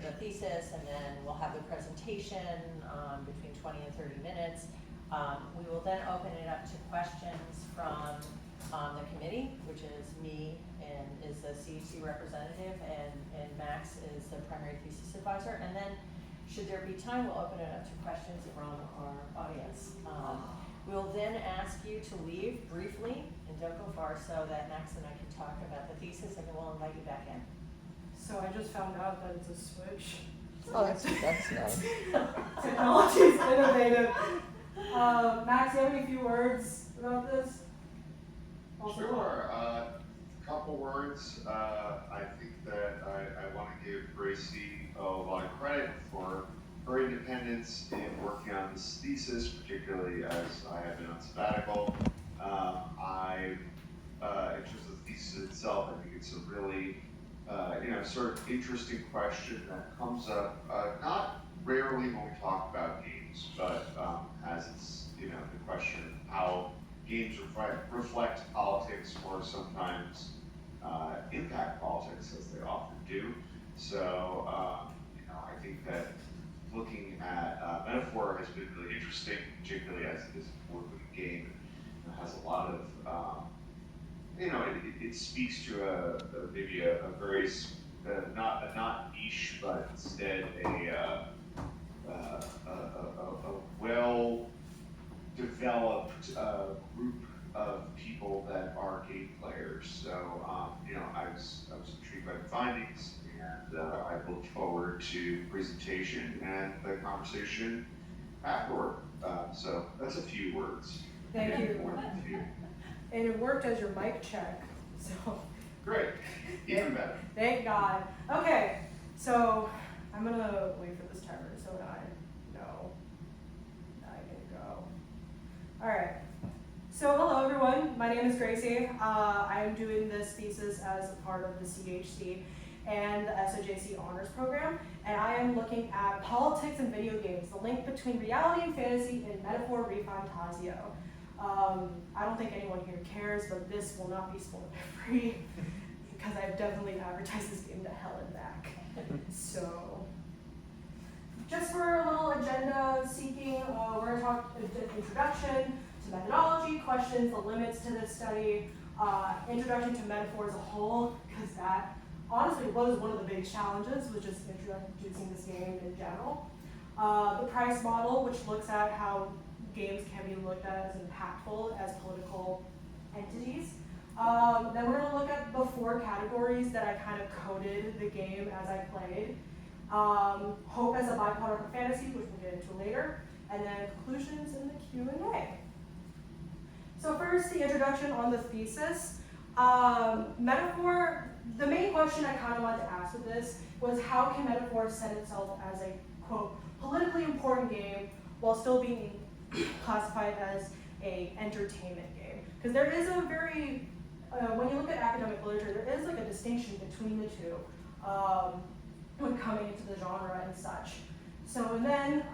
the thesis, and then we'll have the presentation between 20 and 30 minutes. We will then open it up to questions from the committee, which is me and is the CHC representative, and Max is the primary thesis advisor. And then, should there be time, we'll open it up to questions from our audience. We'll then ask you to leave briefly and don't go far so that Max and I can talk about the thesis, and then we'll invite you back in. So I just found out that it's a switch. Oh, that's nice. Technology is innovative. Max, do you have any few words about this? Sure. Couple words. I think that I want to give Gracie a lot of credit for her independence in working on this thesis, particularly as I have been on sabbatical. In terms of the thesis itself, I think it's a really, sort of interesting question that comes up not rarely when we talk about games, but as it's, the question of how games reflect politics or sometimes impact politics, as they often do. So, I think that looking at metaphor has been really interesting, particularly as it is a board-looking game. It has a lot of, it speaks to maybe a very not niche, but instead a well-developed group of people that are game players. So, I was intrigued by the findings, and I look forward to the presentation and the conversation afterward. So that's a few words. Thank you. More than a few. And it worked as your mic check, so. Great, even better. Thank God. Okay, so I'm gonna wait for this timer so that I know I can go. All right. So hello everyone, my name is Gracie. I'm doing this thesis as a part of the CHC and the SOJC Honors program, and I am looking at politics and video games, the link between reality and fantasy in metaphor REFANTAZIO. I don't think anyone here cares, but this will not be spoiler free because I've definitely advertised this game to hell and back. So, just for a little agenda seeking, we're going to talk introduction to methodology, questions, the limits to this study, introduction to metaphor as a whole, because that honestly was one of the big challenges, was just introducing this game in general. The price model, which looks at how games can be looked at as impactful as political entities. Then we're going to look at the 4 categories that I kind of coded the game as I played. Hope as a byproduct of fantasy, which we'll get into later, and then conclusions in the Q&A. So first, the introduction on the thesis. Metaphor, the main question I kind of wanted to ask with this was how can metaphor set itself as a, quote, politically important game while still being classified as a entertainment game? Because there is a very, when you look at academic literature, there is like a distinction between the two when coming into the genre and such. So and then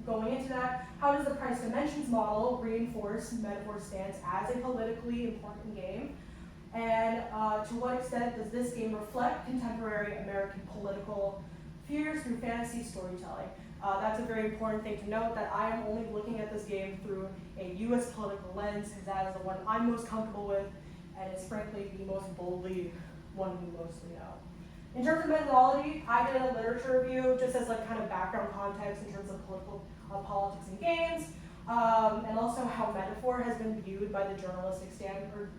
going into that, how does the price dimensions model reinforce metaphor's stance as a politically important game? And to what extent does this game reflect contemporary American political fears through fantasy storytelling? That's a very important thing to note, that I am only looking at this game through a US political lens, because that is the one I'm most comfortable with, and it's frankly the most boldly one we mostly know. In terms of methodology, I did a literature review just as like kind of background context in terms of politics and games, and also how metaphor has been viewed by the journalistic standards,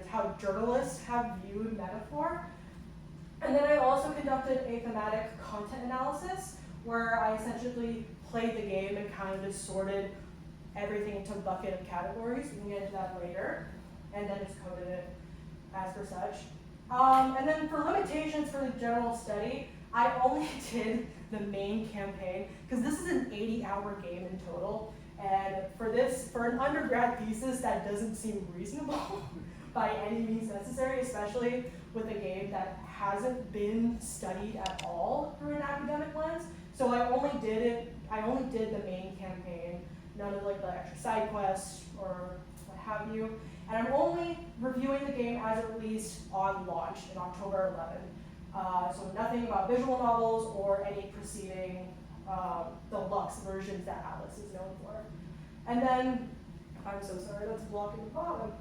how journalists have viewed metaphor. And then I also conducted a thematic content analysis where I essentially played the game and kind of just sorted everything into a bucket of categories. We can get into that later, and then just coded it as per such. And then for limitations for the general study, I only did the main campaign, because this is an 80-hour game in total, and for an undergrad thesis, that doesn't seem reasonable by any means necessary, especially with a game that hasn't been studied at all through an academic lens. So I only did the main campaign, none of like the extra side quests or what have you. And I'm only reviewing the game as it released on launch in October So nothing about visual novels or any preceding deluxe versions that Alice is known for. And then, I'm so sorry, that's blocking the bottom.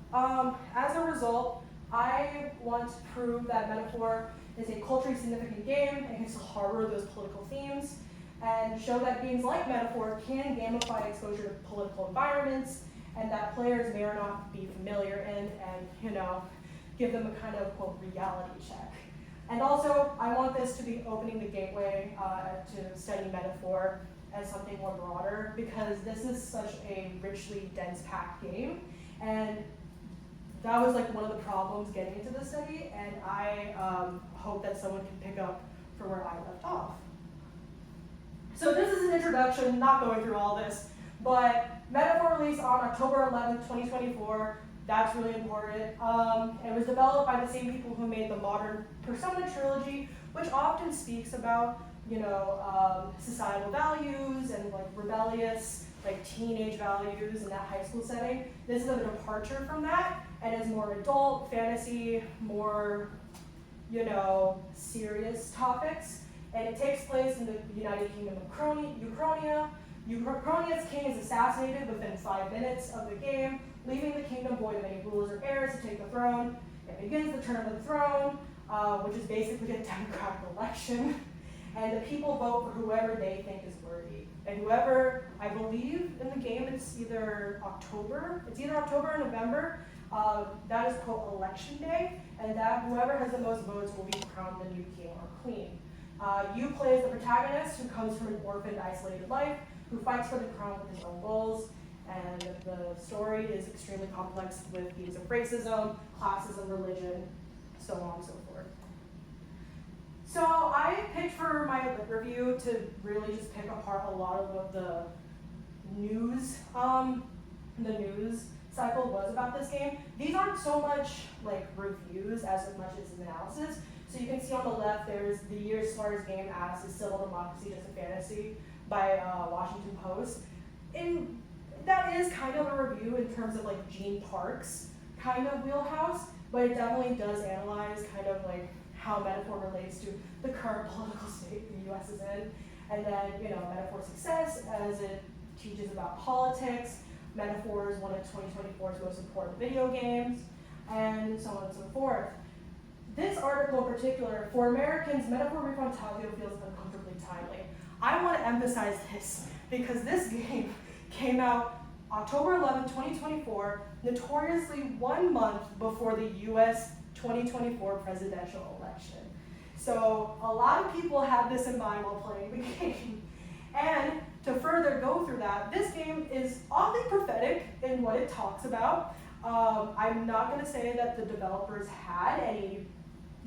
As a result, I want to prove that Metaphor is a culturally significant game and can still harbor those political themes, and show that games like Metaphor can gamify exposure to political environments, and that players may or not be familiar in, and give them a kind of, quote, reality check. And also, I want this to be opening the gateway to study Metaphor as something more broader, because this is such a richly dense packed game, and that was like one of the problems getting into the study, and I hope that someone can pick up from where I left off. So this is an introduction, not going through all this, but Metaphor released on October 11th, 2024. That's really important. It was developed by the same people who made the modern Persona trilogy, which often speaks about, societal values and like rebellious, like teenage values in that high school setting. This is a departure from that, and is more adult, fantasy, more, serious topics. And it takes place in the United Kingdom of Uchronia. Uchronia's king is assassinated within 5 minutes of the game, leaving the kingdom void of any rulers or heirs to take the throne. It begins the term of the throne, which is basically a democratic election. And the people vote for whoever they think is worthy. And whoever, I believe in the game, it's either October or November, that is quote election day, and that whoever has the most votes will be crowned the new king or queen. You play as the protagonist, who comes from an orphaned, isolated life, who fights for the crown with his own goals, and the story is extremely complex with themes of racism, classism, religion, so on and so forth. So I picked for my lit review to really just pick apart a lot of what the news cycle was about this game. These aren't so much like reviews as much as analysis. So you can see on the left, there's the year's smartest game as Is Civil Democracy Just a Fantasy by Washington Post. And that is kind of a review in terms of like Gene Park's kind of wheelhouse, but it definitely does analyze kind of like how Metaphor relates to the current political state the US is in. And then, Metaphor's success as it teaches about politics. Metaphor is one of 2024's most important video games, and so on and so forth. This article in particular, for Americans, Metaphor REFANTAZIO feels uncomfortably timely. I want to emphasize this because this game came out October 11, 2024, notoriously 1 month before the US 2024 presidential election. So a lot of people had this in mind while playing the game. And to further go through that, this game is oddly prophetic in what it talks about. I'm not going to say that the developers had any,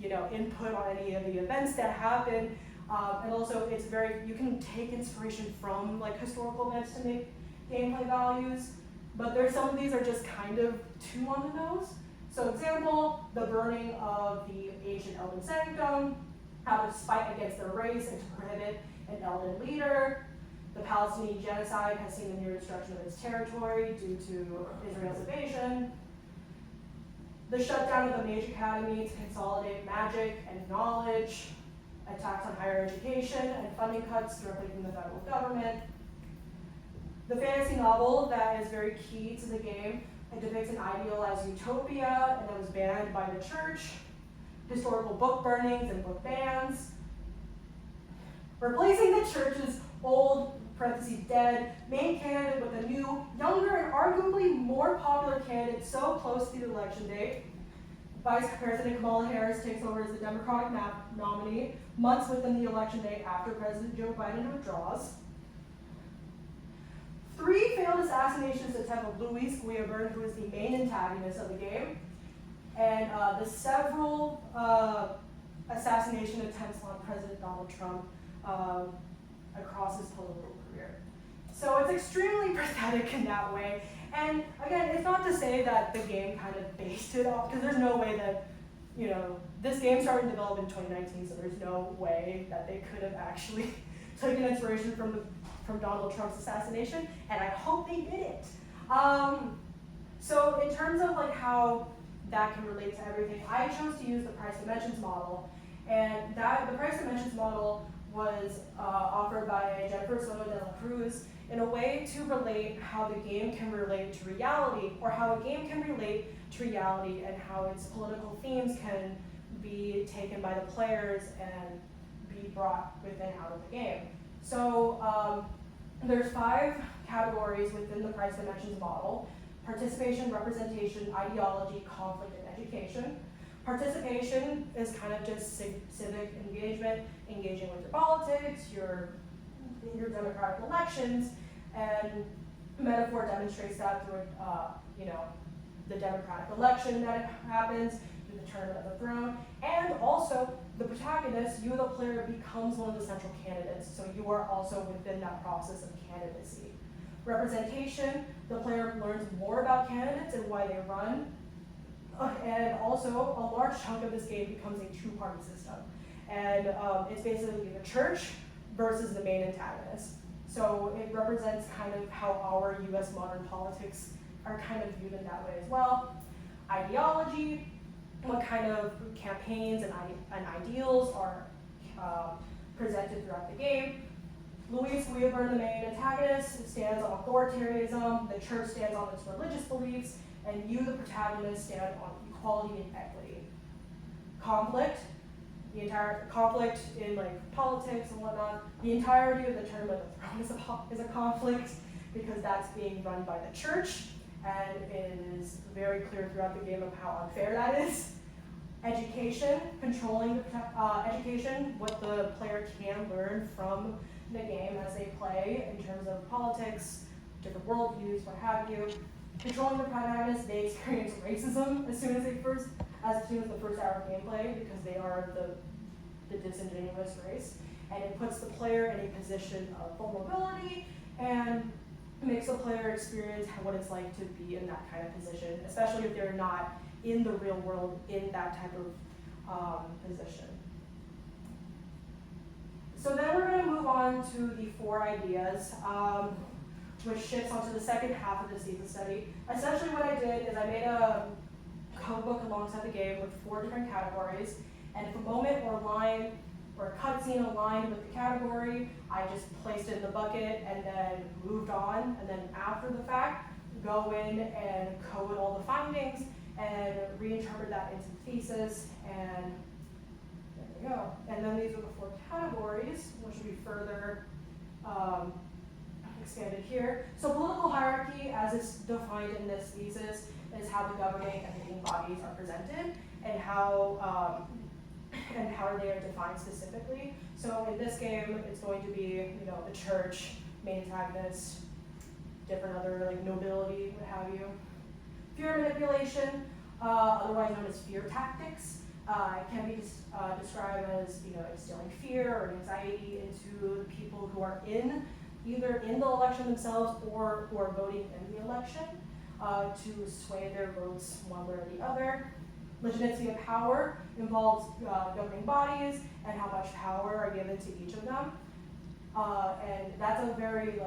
input on any of the events that happened. And also, you can take inspiration from like historical events to make gameplay values. But some of these are just kind of too on the nose. So, example, the burning of the ancient Elven sanctum out of spite against their race and to prohibit an Elven leader. The Palestinian genocide has seen the near destruction of its territory due to Israel's invasion. The shutdown of the Mage Academy to consolidate magic and knowledge. Attacks on higher education and funding cuts directly from the federal government. The fantasy novel that is very key to the game. It depicts an idealized utopia and that was banned by the church. Historical book burnings and book bans. Replacing the church's old, dead, main candidate with a new, younger, and arguably more popular candidate so close to the election date. Vice President Kamala Harris takes over as the Democratic nominee months within the election day after President Joe Biden withdraws. 3 failed assassinations attempt of Louis Guillermin, who is the main antagonist of the game, and the several assassination attempts on President Donald Trump across his political career. So it's extremely pathetic in that way. And again, it's not to say that the game kind of based it off, because there's no way that, this game started development in 2019, so there's no way that they could have actually taken inspiration from Donald Trump's assassination, and I hope they didn't. So in terms of like how that can relate to everything, I chose to use the price dimensions model, And the price dimensions model was offered by Jennifer Soto de la Cruz in a way to relate how the game can relate to reality, or how a game can relate to reality and how its political themes can be taken by the players and be brought within out of the game. So there's 5 categories within the price dimensions model: participation, representation, ideology, conflict, and education. Participation is kind of just civic engagement, engaging with your politics, your democratic elections, and Metaphor demonstrates that through the democratic election that happens, through the Tournament of the Throne, and also the protagonist, you the player, becomes one of the central candidates, so you are also within that process of candidacy. Representation, the player learns more about candidates and why they run, and also a large chunk of this game becomes a two-party system. And it's basically the church versus the main antagonist. So it represents kind of how our US modern politics are kind of viewed in that way as well. Ideology, what kind of campaigns and ideals are presented throughout the game. Louise Weaver, the main antagonist, stands on authoritarianism, the church stands on its religious beliefs, and you, the protagonist, stand on equality and equity. Conflict, the entire conflict in like politics and whatnot, the entirety of the Tournament of the Throne is a conflict because that's being run by the church, and it is very clear throughout the game of how unfair that is. Education, controlling education, what the player can learn from the game as they play in terms of politics, different worldviews, what have you. Controlling the protagonist, they experience racism as soon as the first hour of gameplay because they are the disingenuous race, and it puts the player in a position of vulnerability and makes the player experience what it's like to be in that kind of position, especially if they're not in the real world in that type of position. So then we're going to move on to the 4 ideas, which shifts onto the second half of the season study. Essentially what I did is I made a code book alongside the game with 4 different categories, and if a moment or line or a cutscene aligned with the category, I just placed it in the bucket and then moved on, and then after the fact, go in and code all the findings and reinterpret that into the thesis, and there we go. And then these are the 4 categories, which will be further expanded here. So political hierarchy, as it's defined in this thesis, is how the governing and leading bodies are presented and how they are defined specifically. So in this game, it's going to be the church, main antagonist, different other like nobility, what have you. Fear manipulation, otherwise known as fear tactics, can be described as instilling fear or anxiety into the people who are either in the election themselves or who are voting in the election to sway their votes one way or the other. Legitimacy of power involves governing bodies and how much power are given to each of them. And that's a very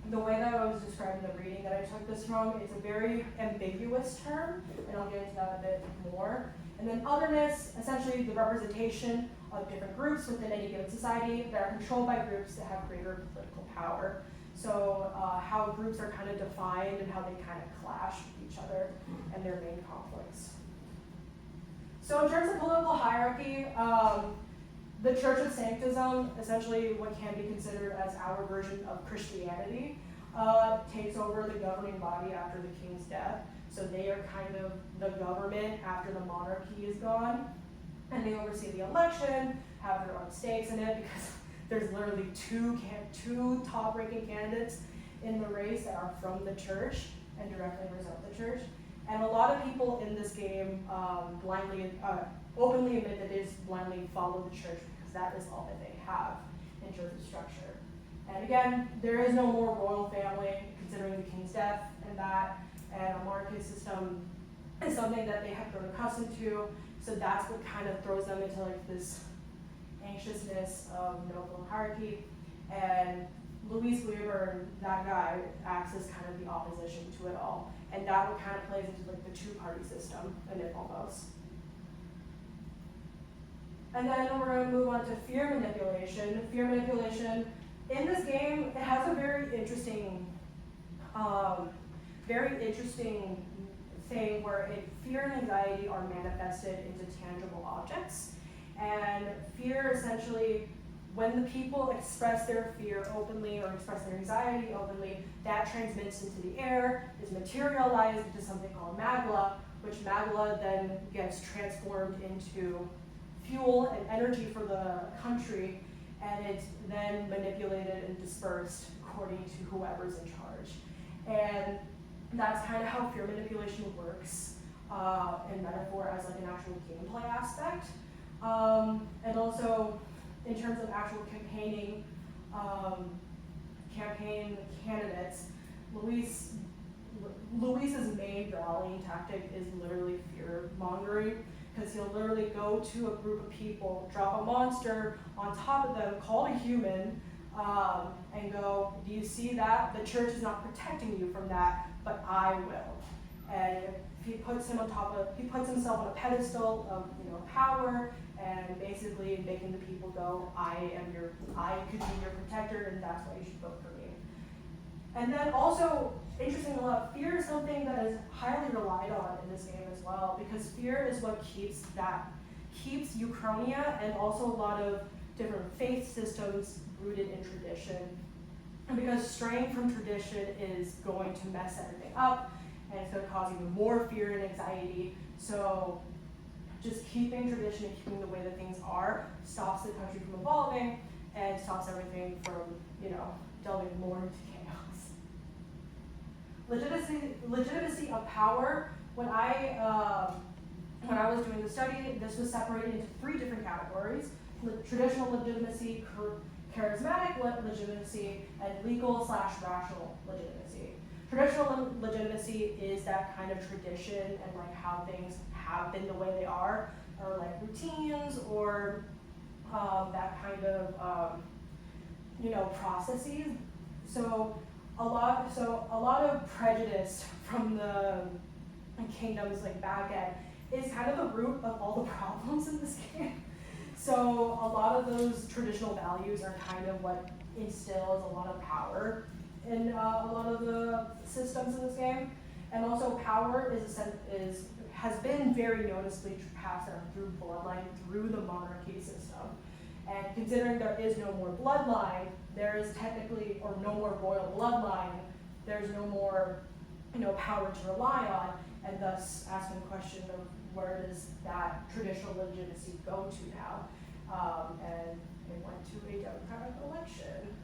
the way that I was describing the reading that I took this from, it's a very ambiguous term, and I'll get into that a bit more. And then otherness, essentially the representation of different groups within any given society that are controlled by groups that have greater political power. So how groups are kind of defined and how they kind of clash with each other and their main conflicts. So in terms of political hierarchy, the Church of Sanctism, essentially what can be considered as our version of Christianity, takes over the governing body after the king's death. So they are kind of the government after the monarchy is gone. And they oversee the election, have their own stakes in it, because there's literally two top-ranking candidates in the race that are from the church and directly represent the church. And a lot of people in this game openly admit that they just blindly follow the church because that is all that they have in terms of structure. And again, there is no more royal family considering the king's death and a monarchy system is something that they have grown accustomed to. So that's what kind of throws them into this anxiousness of political hierarchy. And Louise Weaver, that guy, acts as kind of the opposition to it all. And that what kind of plays into the two-party system in it almost. And then we're going to move on to fear manipulation. Fear manipulation in this game, it has a very interesting thing where fear and anxiety are manifested into tangible objects. And fear essentially, when the people express their fear openly or express their anxiety openly, that transmits into the air, is materialized into something called magma, which magma then gets transformed into fuel and energy for the country, and it's then manipulated and dispersed according to whoever's in charge. And that's kind of how fear manipulation works in metaphor as like an actual gameplay aspect. And also in terms of actual campaign candidates, Luis's main rallying tactic is literally fear mongering, because he'll literally go to a group of people, drop a monster on top of them called a human, and go, do you see that? The church is not protecting you from that, but I will. And he puts himself on a pedestal of power, and basically making the people go, I could be your protector, and that's why you should vote for me. And then also, interestingly enough, fear is something that is highly relied on in this game as well, because fear is what keeps Uchronia and also a lot of different faith systems rooted in tradition. And because straying from tradition is going to mess everything up, and it's going to cause even more fear and anxiety. So just keeping tradition and keeping the way that things are stops the country from evolving and stops everything from, delving more into chaos. Legitimacy of power. When I was doing the study, this was separated into 3 different categories: traditional legitimacy, charismatic legitimacy, and legal/rational legitimacy. Traditional legitimacy is that kind of tradition and like how things have been the way they are, or like routines, or that kind of processes. So a lot of prejudice from the kingdoms like back end is kind of the root of all the problems in this game. So a lot of those traditional values are kind of what instills a lot of power in a lot of the systems in this game. And also power has been very noticeably passed down through bloodline, through the monarchy system. And considering there is no more bloodline, there is technically, or no more royal bloodline, there's no more power to rely on, and thus asking the question of where does that traditional legitimacy go to now? And it went to a democratic election.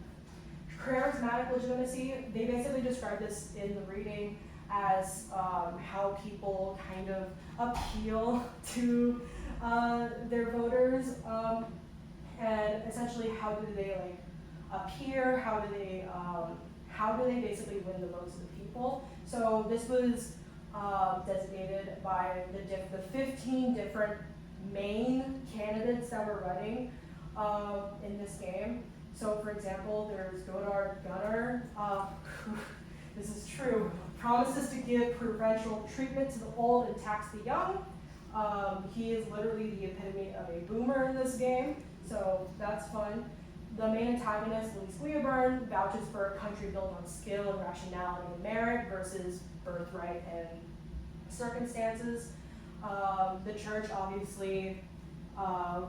Charismatic legitimacy, they basically describe this in the reading as how people kind of appeal to their voters, and essentially how do they appear, how do they basically win the votes of the people. So this was designated by the 15 different main candidates that were running in this game. So for example, there's Gunnar, this is true, promises to give preferential treatment to the old and tax the young. He is literally the epitome of a boomer in this game, so that's fun. The main antagonist, Louis Guillaburn, vouches for a country built on skill and rationality and merit versus birthright and circumstances. The church obviously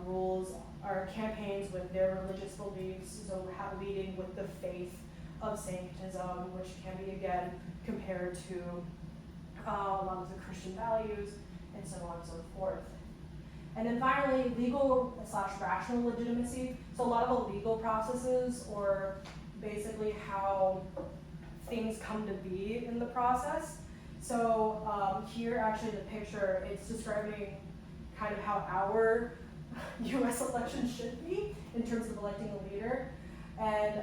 rules or campaigns with their religious beliefs, so leading with the faith of sanctism, which can be again compared to a lot of the Christian values and so on and so forth. And then finally, legal/rational legitimacy. So a lot of the legal processes, or basically how things come to be in the process. So here, actually, the picture, it's describing kind of how our U.S. election should be in terms of electing a leader. And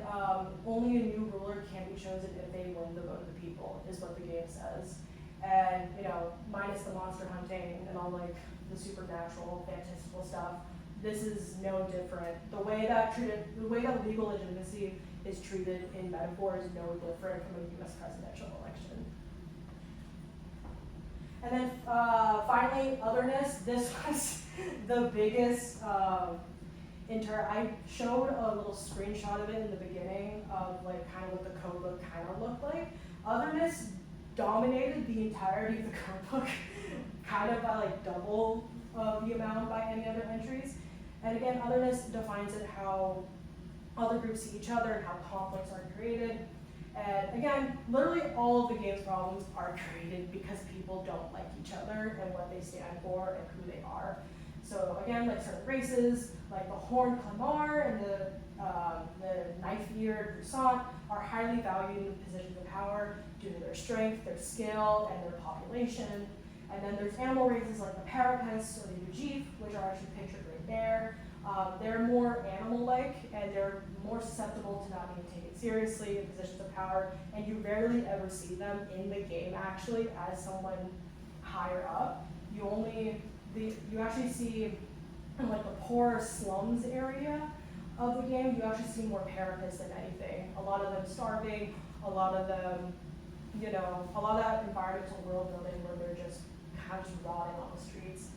only a new ruler can be chosen if they win the vote of the people, is what the game says. And minus the monster hunting and all like the supernatural, fantastical stuff, this is no different. The way that legal legitimacy is treated in metaphor is no different from a U.S. presidential election. And then finally, otherness. This was the biggest I showed a little screenshot of it in the beginning of like kind of what the code book kind of looked like. Otherness dominated the entirety of the code book, kind of by like double the amount by any other entries. And again, otherness defines it how other groups see each other and how conflicts are created. And again, literally all of the game's problems are created because people don't like each other and what they stand for and who they are. So again, like certain races, like the Horned Clamar and the Knife-eared Croissant are highly valued in positions of power due to their strength, their skill, and their population. And then there's animal races like the Parapets or the Ujif, which are actually pictured right there. They're more animal-like, and they're more susceptible to not being taken seriously in positions of power, and you rarely ever see them in the game actually as someone higher up. You actually see in like the poor slums area of the game, you actually see more parapets than anything. A lot of them starving, a lot of them, you know, a lot of that environmental world building where they're just kind of just rotting on the streets.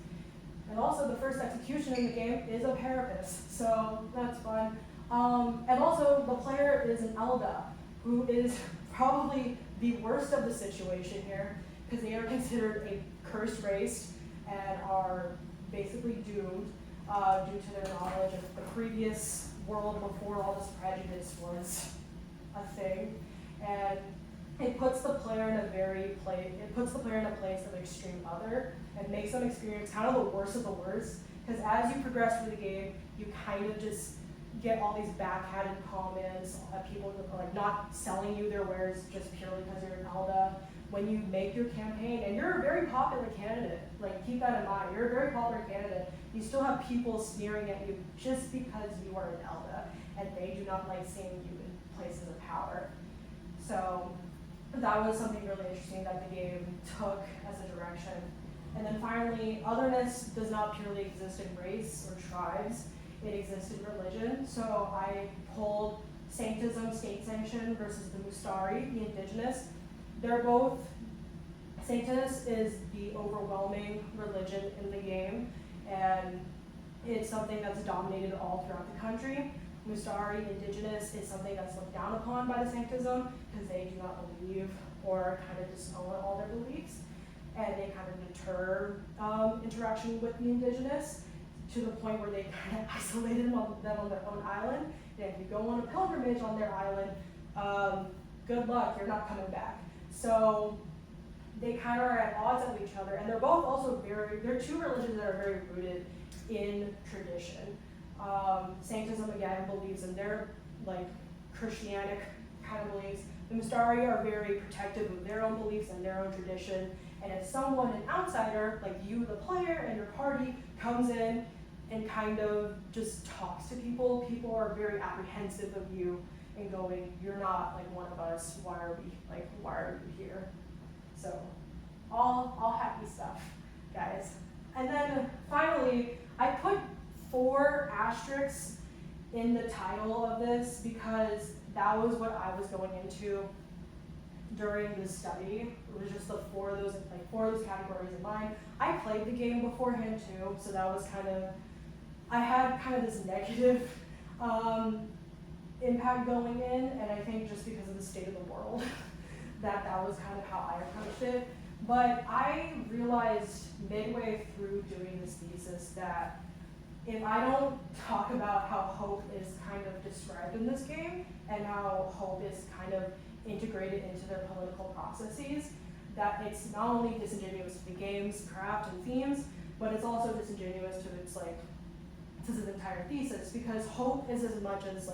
And also the first execution in the game is a parapet, so that's fun. And also the player is an Elda, who is probably the worst of the situation here, because they are considered a cursed race and are basically doomed due to their knowledge of the previous world before all this prejudice was a thing. And it puts the player in a place of extreme other and makes them experience kind of the worst of the worst. Because as you progress through the game, you kind of just get all these backhanded comments, people like not selling you their wares just purely because you're an Elda. When you make your campaign, and you're a very popular candidate, like keep that in mind, you're a very popular candidate, you still have people sneering at you just because you are an Elda, and they do not like seeing you in places of power. So that was something really interesting that the game took as a direction. And then finally, otherness does not purely exist in race or tribes, it exists in religion. So I pulled Sanctism, state sanction, versus the Mustari, the indigenous. They're both, Sanctus is the overwhelming religion in the game, and it's something that's dominated all throughout the country. Mustari, indigenous, is something that's looked down upon by the Sanctism because they do not believe or kind of disown all their beliefs, and they kind of deter interaction with the indigenous to the point where they kind of isolated them on their own island. And if you go on a pilgrimage on their island, good luck, you're not coming back. So they kind of are at odds with each other, and they're both also they're two religions that are very rooted in tradition. Sanctism, again, believes in their like Christianic kind of beliefs. The Mustari are very protective of their own beliefs and their own tradition, and if someone, an outsider, like you, the player, and your party, comes in and kind of just talks to people, people are very apprehensive of you and going, you're not like one of us, why are you here? So all happy stuff, guys. And then finally, I put 4 asterisks in the title of this because that was what I was going into during the study. It was just the 4 of those categories in mind. I played the game beforehand too, so that was kind of, I had kind of this negative impact going in, and I think just because of the state of the world, that was kind of how I approached it. But I realized midway through doing this thesis that if I don't talk about how hope is kind of described in this game and how hope is kind of integrated into their political processes, that it's not only disingenuous to the game's craft and themes, but it's also disingenuous to its entire thesis, because hope is as much as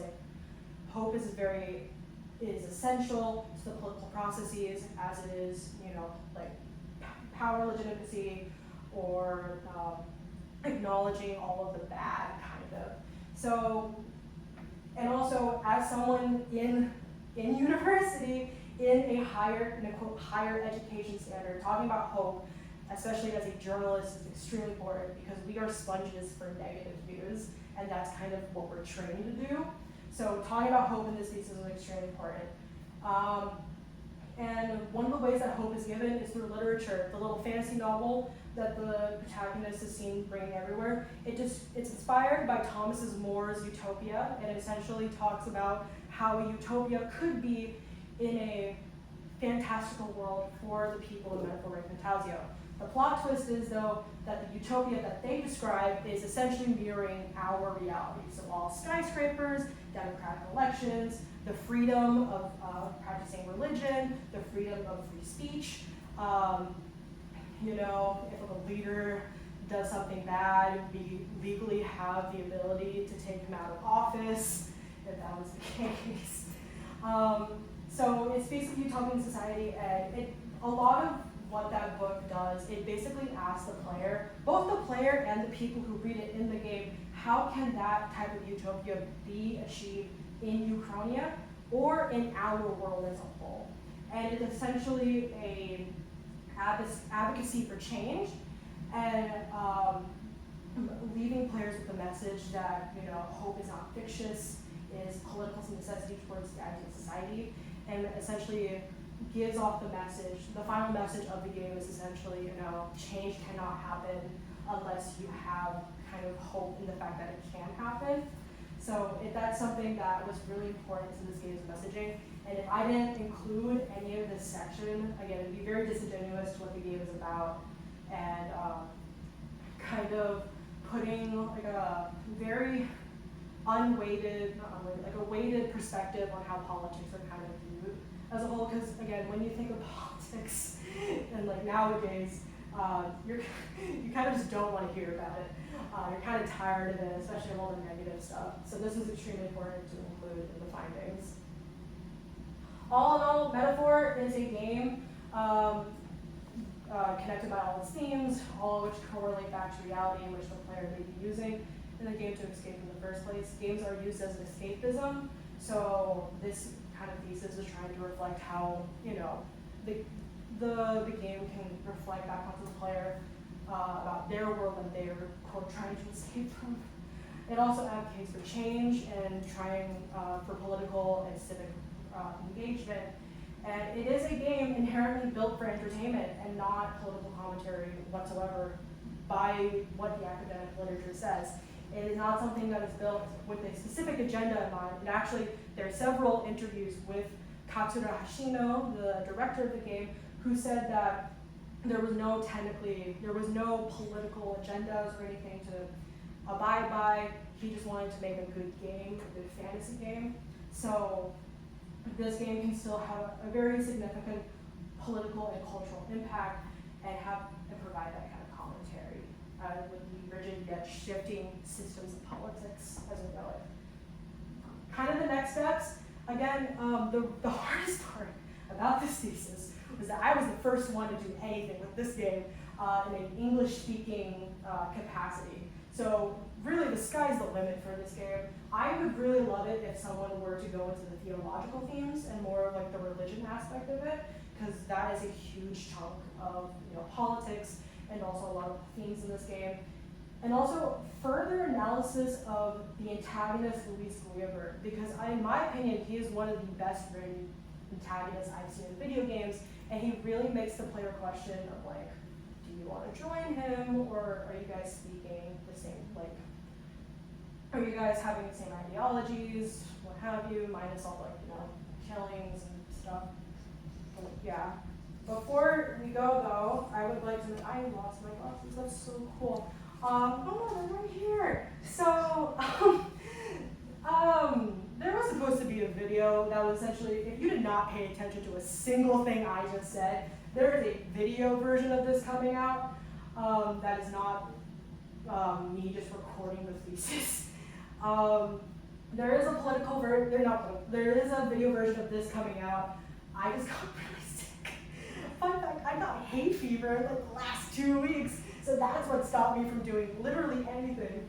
hope is essential to the political processes as it is, power legitimacy or acknowledging all of the bad, kind of. So, and also as someone in university, in a quote, higher education standard, talking about hope, especially as a journalist, is extremely important because we are sponges for negative news, and that's kind of what we're trained to do. So talking about hope in this thesis is extremely important. And one of the ways that hope is given is through literature. The little fantasy novel that the protagonist is seen bringing everywhere. It's inspired by Thomas More's Utopia, and it essentially talks about how a utopia could be in a fantastical world for the people of Metaphor REFANTAZIO. The plot twist is, though, that the utopia that they describe is essentially mirroring our reality. So all skyscrapers, democratic elections, the freedom of practicing religion, the freedom of free speech. You know, if a leader does something bad, we legally have the ability to take him out of office, if that was the case. So it speaks of utopian society, and a lot of what that book does, it basically asks the player, both the player and the people who read it in the game, how can that type of utopia be achieved in Uchronia or in our world as a whole? And it's essentially a advocacy for change and leaving players with the message that, you know, hope is not fictitious, is political necessity towards the ideal society, and essentially gives off the message. The final message of the game is essentially, you know, change cannot happen unless you have kind of hope in the fact that it can happen. So that's something that was really important to this game's messaging. And if I didn't include any of this section, again, it'd be very disingenuous to what the game is about, and kind of putting like a very unweighted, not unweighted, like a weighted perspective on how politics are kind of viewed as a whole. Because again, when you think of politics and like nowadays, you kind of just don't want to hear about it. You're kind of tired of it, especially of all the negative stuff. So this is extremely important to include in the findings. All in all, Metaphor is a game connected by all its themes, all of which correlate back to reality in which the player may be using in the game to escape in the first place. Games are used as an escapism, so this kind of thesis is trying to reflect how, you know, the game can reflect back onto the player about their world that they are, quote, trying to escape from. It also advocates for change and trying for political and civic engagement. And it is a game inherently built for entertainment and not political commentary whatsoever by what the academic literature says. It is not something that is built with a specific agenda in mind. And actually, there are several interviews with Katsura Hashino, the director of the game, who said that there was no political agendas or anything to abide by. He just wanted to make a good game, a good fantasy game. So this game can still have a very significant political and cultural impact and provide that kind of commentary with the rigid yet shifting systems of politics as we know it. Kind of the next steps, again, the hardest part about this thesis was that I was the first one to do anything with this game in an English-speaking capacity. So really the sky's the limit for this game. I would really love it if someone were to go into the theological themes and more of like the religion aspect of it, because that is a huge chunk of, you know, politics and also a lot of themes in this game. And also further analysis of the antagonist Luis Guiber, because in my opinion, he is one of the best written antagonists I've seen in video games, and he really makes the player question of like, do you want to join him, or are you guys speaking the same, like, are you guys having the same ideologies, what have you, minus all like, you know, killings and stuff. But, yeah. Before we go though, I would like to, I lost my glasses, that's so cool. Oh no, they're right here. So, there was supposed to be a video that was essentially, if you did not pay attention to a single thing I just said, there is a video version of this coming out that is not me just recording the thesis. There is a political version, there is a video version of this coming out. I just got really sick. Fun fact, I got hay fever like the last 2 weeks, so that's what stopped me from doing literally anything.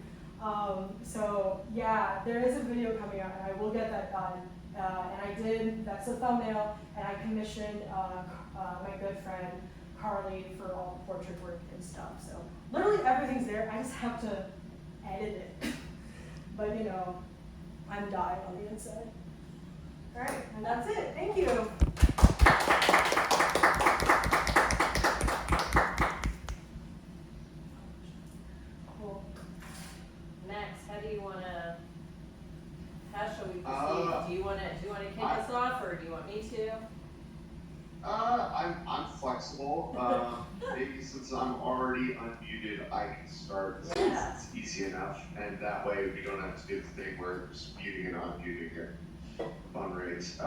So yeah, there is a video coming out, and I will get that done. And that's the thumbnail, and I commissioned my good friend Carly for all the portrait work and stuff. So literally everything's there, I just have to edit it. But you know, I'm dying on the inside. All right, and that's it. Thank you. Do you wanna kick us off, or do you want me to? I'm flexible. Maybe since I'm already unmuted, I can start since Yeah. it's easy enough, and that way we don't have to do the thing where there's muting and unmuting at fun rates.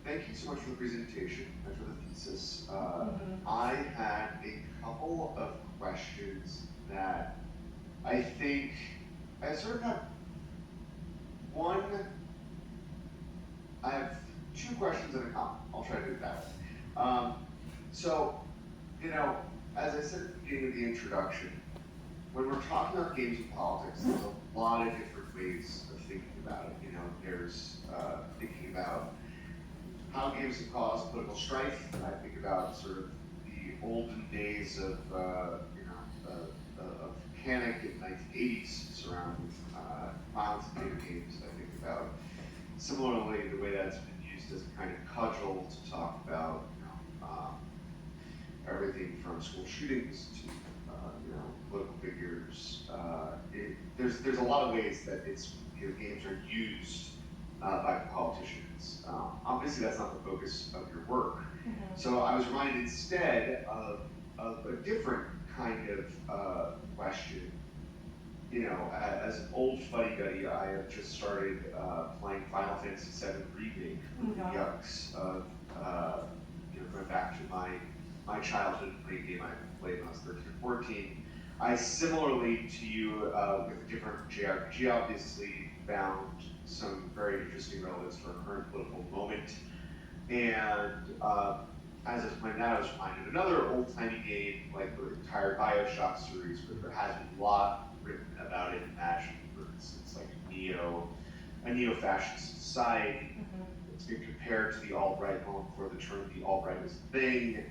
Thank you so much for the presentation and for the thesis. I had a couple of questions that I think I sort of have one. I have two questions and a comment. I'll try to do it that way. As I said at the beginning of the introduction, when we're talking about games and politics, there's a lot of different ways of thinking about it. There's thinking about how games have caused political strife. I think about sort of the olden days of panic in the 1980s surrounding violence in video games. I think about similarly the way that's been used as a kind of cudgel to talk about everything from school shootings to political figures. There's a lot of ways that games are used by politicians. Obviously, that's not the focus of your work. So I was reminded instead of a different kind of question. As an old fuddy-duddy, I have just started playing Final Fantasy VII Remake. Yucks of going back to my childhood playing game I played when I was 13 or 14. I similarly to you with a different JRPG obviously found some very interesting relevance to our current political moment. And as I was playing that, I was reminded of another old-timey game like the entire BioShock series, but there has been a lot written about it in Magic, for instance, like a neo-fascist society. It's been compared to the alt-right long before the term the alt-right was a thing.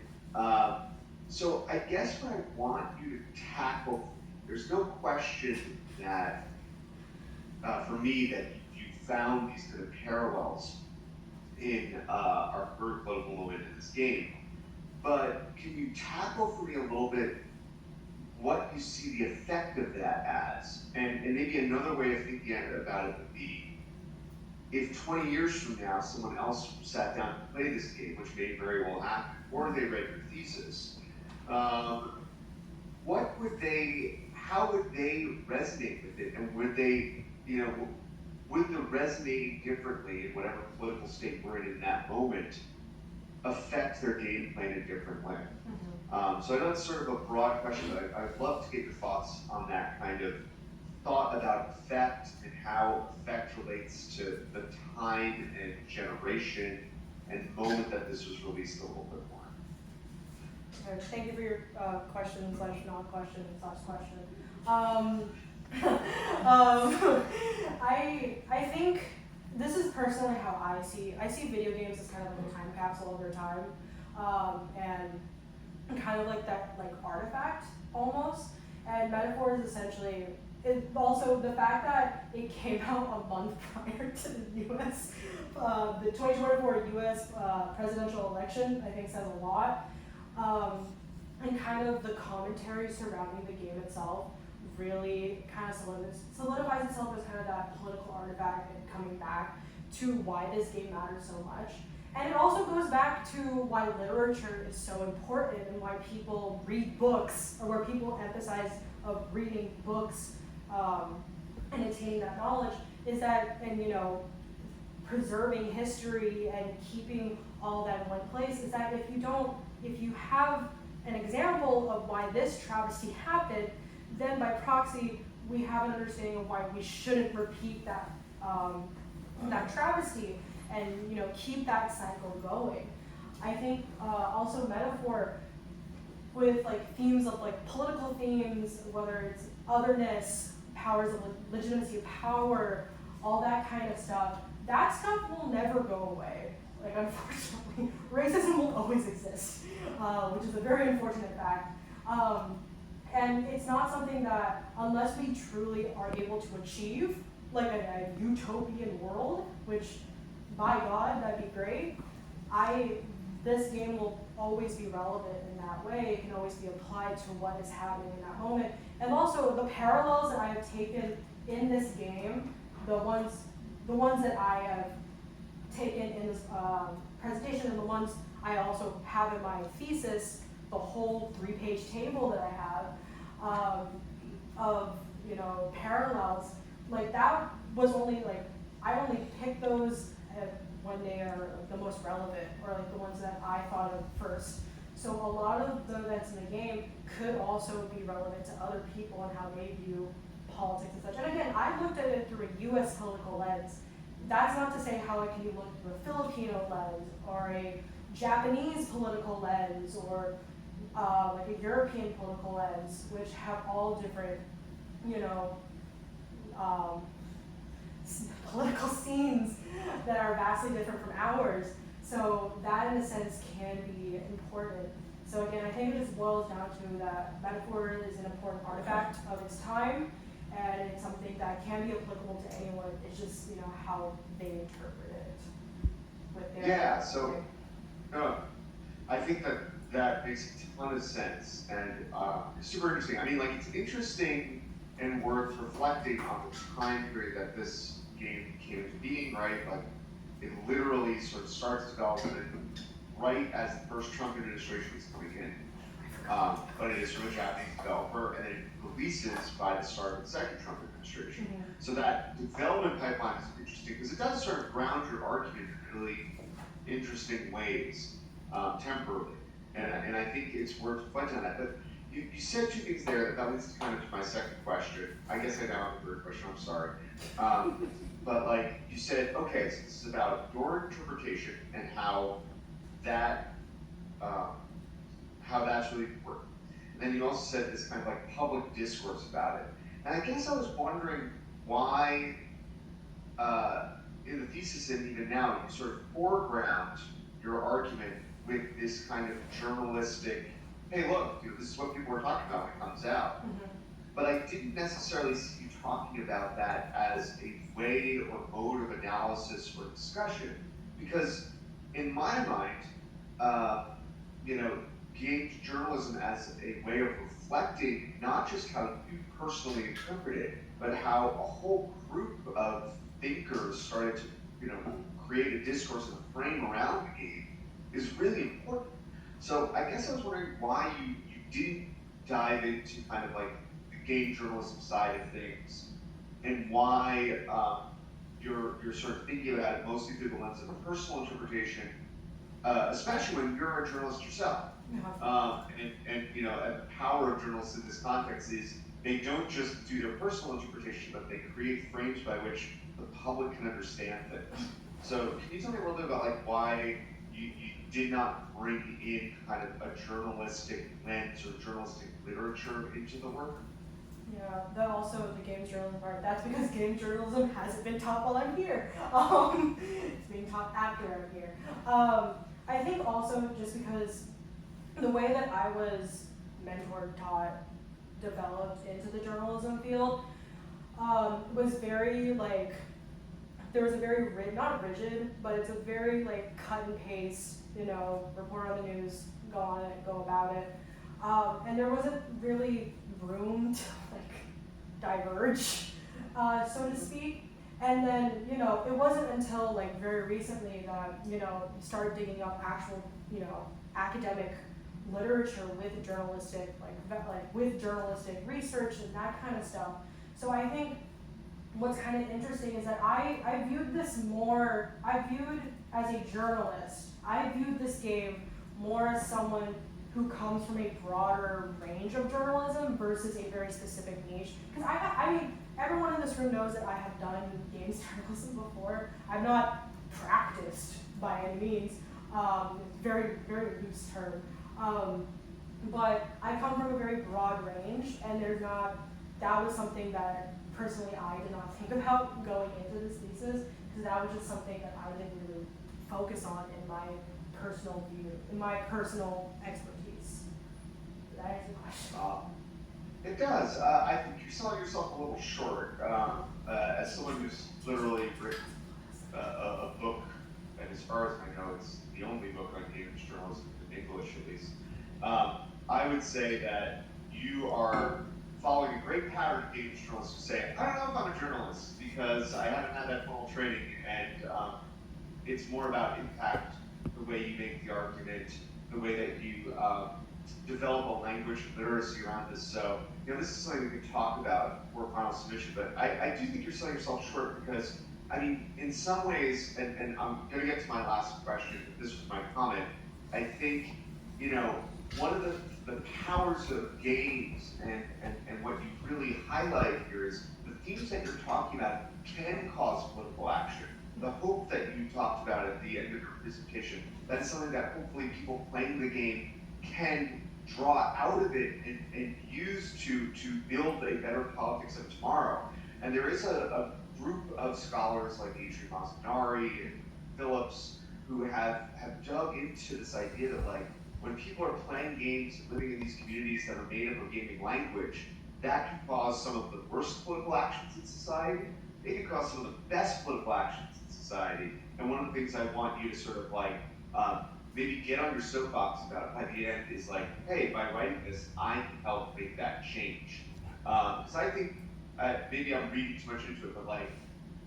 So I guess what I want you to tackle, there's no question that, for me, that you found these kind of parallels in our current political moment in this game. But can you tackle for me a little bit what you see the effect of that as? And maybe another way of thinking about it would be, if 20 years from now someone else sat down to play this game, which may very well happen, or they read your thesis, how would they resonate with it? And would they, would the resonating differently in whatever political state we're in that moment affect their gameplay in a different way? So I know it's sort of a broad question, but I'd love to get your thoughts on that kind of thought about effect and how effect relates to the time and generation and moment that this was released a little bit more. Thank you for your question / not question / question. I think this is personally how I see video games as kind of like a time capsule over time, and kind of like that artifact almost. And Metaphor is essentially also the fact that it came out a month prior to the U.S. The 2024 U.S. presidential election, I think, says a lot. And kind of the commentary surrounding the game itself really kind of solidifies itself as kind of that political artifact and coming back to why this game matters so much. And it also goes back to why literature is so important and why people read books, or where people emphasize of reading books and attaining that knowledge, is that, and preserving history and keeping all that in one place, is that if you have an example of why this travesty happened, then by proxy, we have an understanding of why we shouldn't repeat that travesty and keep that cycle going. I think also Metaphor with themes of political themes, whether it's otherness, powers of legitimacy of power, all that kind of stuff, that stuff will never go away. Unfortunately, racism will always exist, which is a very unfortunate fact. And it's not something that, unless we truly are able to achieve a utopian world, which by God, that'd be great, this game will always be relevant in that way. It can always be applied to what is happening in that moment. And also the parallels that I have taken in this game, the ones the ones that I have taken in this presentation and the ones I also have in my thesis, the whole 3-page table that I have of, you know, parallels, like that was only like, I only picked those when they are the most relevant, or like the ones that I thought of first. So a lot of the events in the game could also be relevant to other people and how they view politics and such. And again, I looked at it through a US political lens. That's not to say how it can be looked through a Filipino lens, or a Japanese political lens, or like a European political lens, which have all different, you know, political scenes that are vastly different from ours. So that in a sense can be important. So again, I think it just boils down to that metaphor is an important artifact of its time, and it's something that can be applicable to anyone. It's just, you know, how they interpret it with their No, I think that makes a ton of sense, and super interesting. I mean, like, it's interesting and worth reflecting on the time period that this game came into being, right? Like, it literally sort of starts development right as the first Trump administration is coming in. But it is from a Japanese developer, and it releases by the start of the second Trump administration. Mm-hmm. So that development pipeline is interesting because it does sort of ground your argument in really interesting ways, temporally. And I think it's worth reflecting on that. But you said two things there that leads to kind of my second question. I guess I now have a third question, I'm sorry. But like you said, okay, so this is about your interpretation and how that's really important. And then you also said this kind of like public discourse about it. And I guess I was wondering why, in the thesis and even now, you sort of foreground your argument with this kind of journalistic, hey look, you know, this is what people are talking about when it comes out. Mm-hmm. But I didn't necessarily see you talking about that as a way or mode of analysis or discussion, because in my mind, you know, games journalism as a way of reflecting not just how you personally interpret it, but how a whole group of thinkers started to, you know, create a discourse and a frame around the game is really important. So I guess I was wondering why you didn't dive into kind of like the game journalism side of things, and why you're sort of thinking about it mostly through the lens of a personal interpretation, especially when you're a journalist yourself. And you know, and the power of journalists in this context is they don't just do their personal interpretation, but they create frames by which the public can understand things. So can you tell me a little bit about like why you did not bring in kind of a journalistic lens or journalistic literature into the work? Yeah, that also the game journalism part. That's because game journalism hasn't been taught while I'm here. It's being taught after I'm here. I think also just because the way that I was mentored, taught, developed into the journalism field was very like, there was a very not rigid, but it's a very like cut and paste, you know, report on the news, go on it, go about it. And there wasn't really room to like diverge, so to speak. And then, you know, it wasn't until like very recently that, you know, you started digging up actual, you know, academic literature with journalistic, like with journalistic research and that kind of stuff. So I think what's kind of interesting is that I viewed this more, as a journalist, I viewed this game more as someone who comes from a broader range of journalism versus a very specific niche. Because I mean, everyone in this room knows that I have done games journalism before. I've not practiced by any means, very, very loose term. But I come from a very broad range, and that was something that personally I did not think about going into this thesis, because that was just something that I didn't really focus on in my personal view, in my personal expertise. Did that answer the question? It does. I think you're selling yourself a little short. As someone who's literally written a book, and as far as I know, it's the only book on games journalism in English at least, I would say that you are following a great pattern of games journalists who say, I don't know if I'm a journalist, because I haven't had that formal training, and it's more about impact, the way you make the argument, the way that you develop a language of literacy around this. So, this is something we can talk about for final submission, but I do think you're selling yourself short because, in some ways, and I'm gonna get to my last question, but this was my comment, I think, one of the powers of games and what you really highlight here is the themes that you're talking about can cause political action. The hope that you talked about at the end of your presentation, that is something that hopefully people playing the game can draw out of it and use to build a better politics of tomorrow. And there is a group of scholars like Adrian Montanari and Phillips who have dug into this idea that, like, when people are playing games and living in these communities that are made up of gaming language, that can cause some of the worst political actions in society. It can cause some of the best political actions in society. And one of the things I want you to sort of maybe get on your soapbox about by the end is like, hey, by writing this, I can help make that change. Because I think maybe I'm reading too much into it, but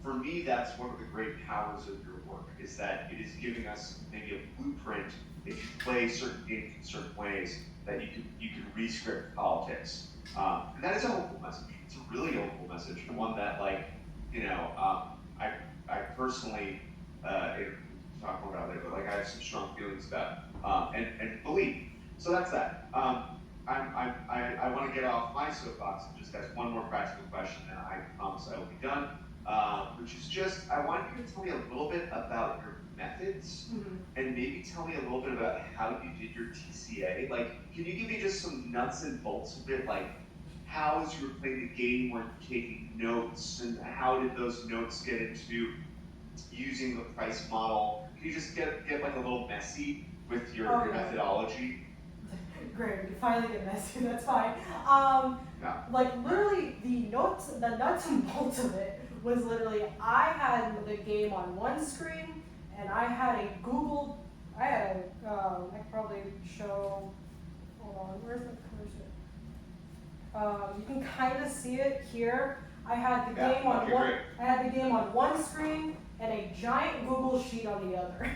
for me, that's one of the great powers of your work, is that it is giving us maybe a blueprint. If you play certain games in certain ways, that you can re-script politics. And that is a hopeful message. It's a really hopeful message, and one that I personally, talk more about it later, but I have some strong feelings about and believe. So that's that. I want to get off my soapbox and just ask one more practical question, and I promise I will be done. Which is just, I want you to tell me a little bit about your methods, and maybe tell me a little bit about how you did your TCA. Can you give me just some nuts and bolts of it? How, as you were playing the game, were you taking notes, and how did those notes get into using the price model? Can you just get a little messy with your methodology? Great, we can finally get messy, that's fine. Yeah. Literally, the nuts and bolts of it was literally, I had the game on one screen, and I had I could probably show, hold on, where's my cursor? You can kind of see it here. I had the game on one screen and a giant Google sheet on the other.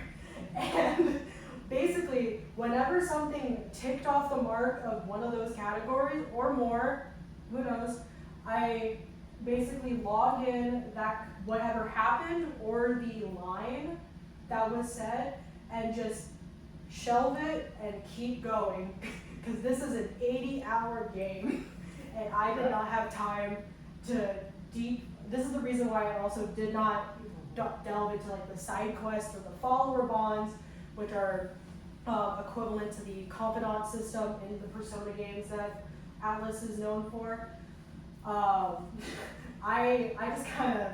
And basically, whenever something ticked off the mark of one of those categories or more, who knows, I basically log in that whatever happened or the line that was said and just shelve it and keep going, because this is an 80-hour game and I did not have time to this is the reason why I also did not delve into the side quests or the follower bonds, which are equivalent to the confidant system in the Persona games that Atlas is known for. I just kind of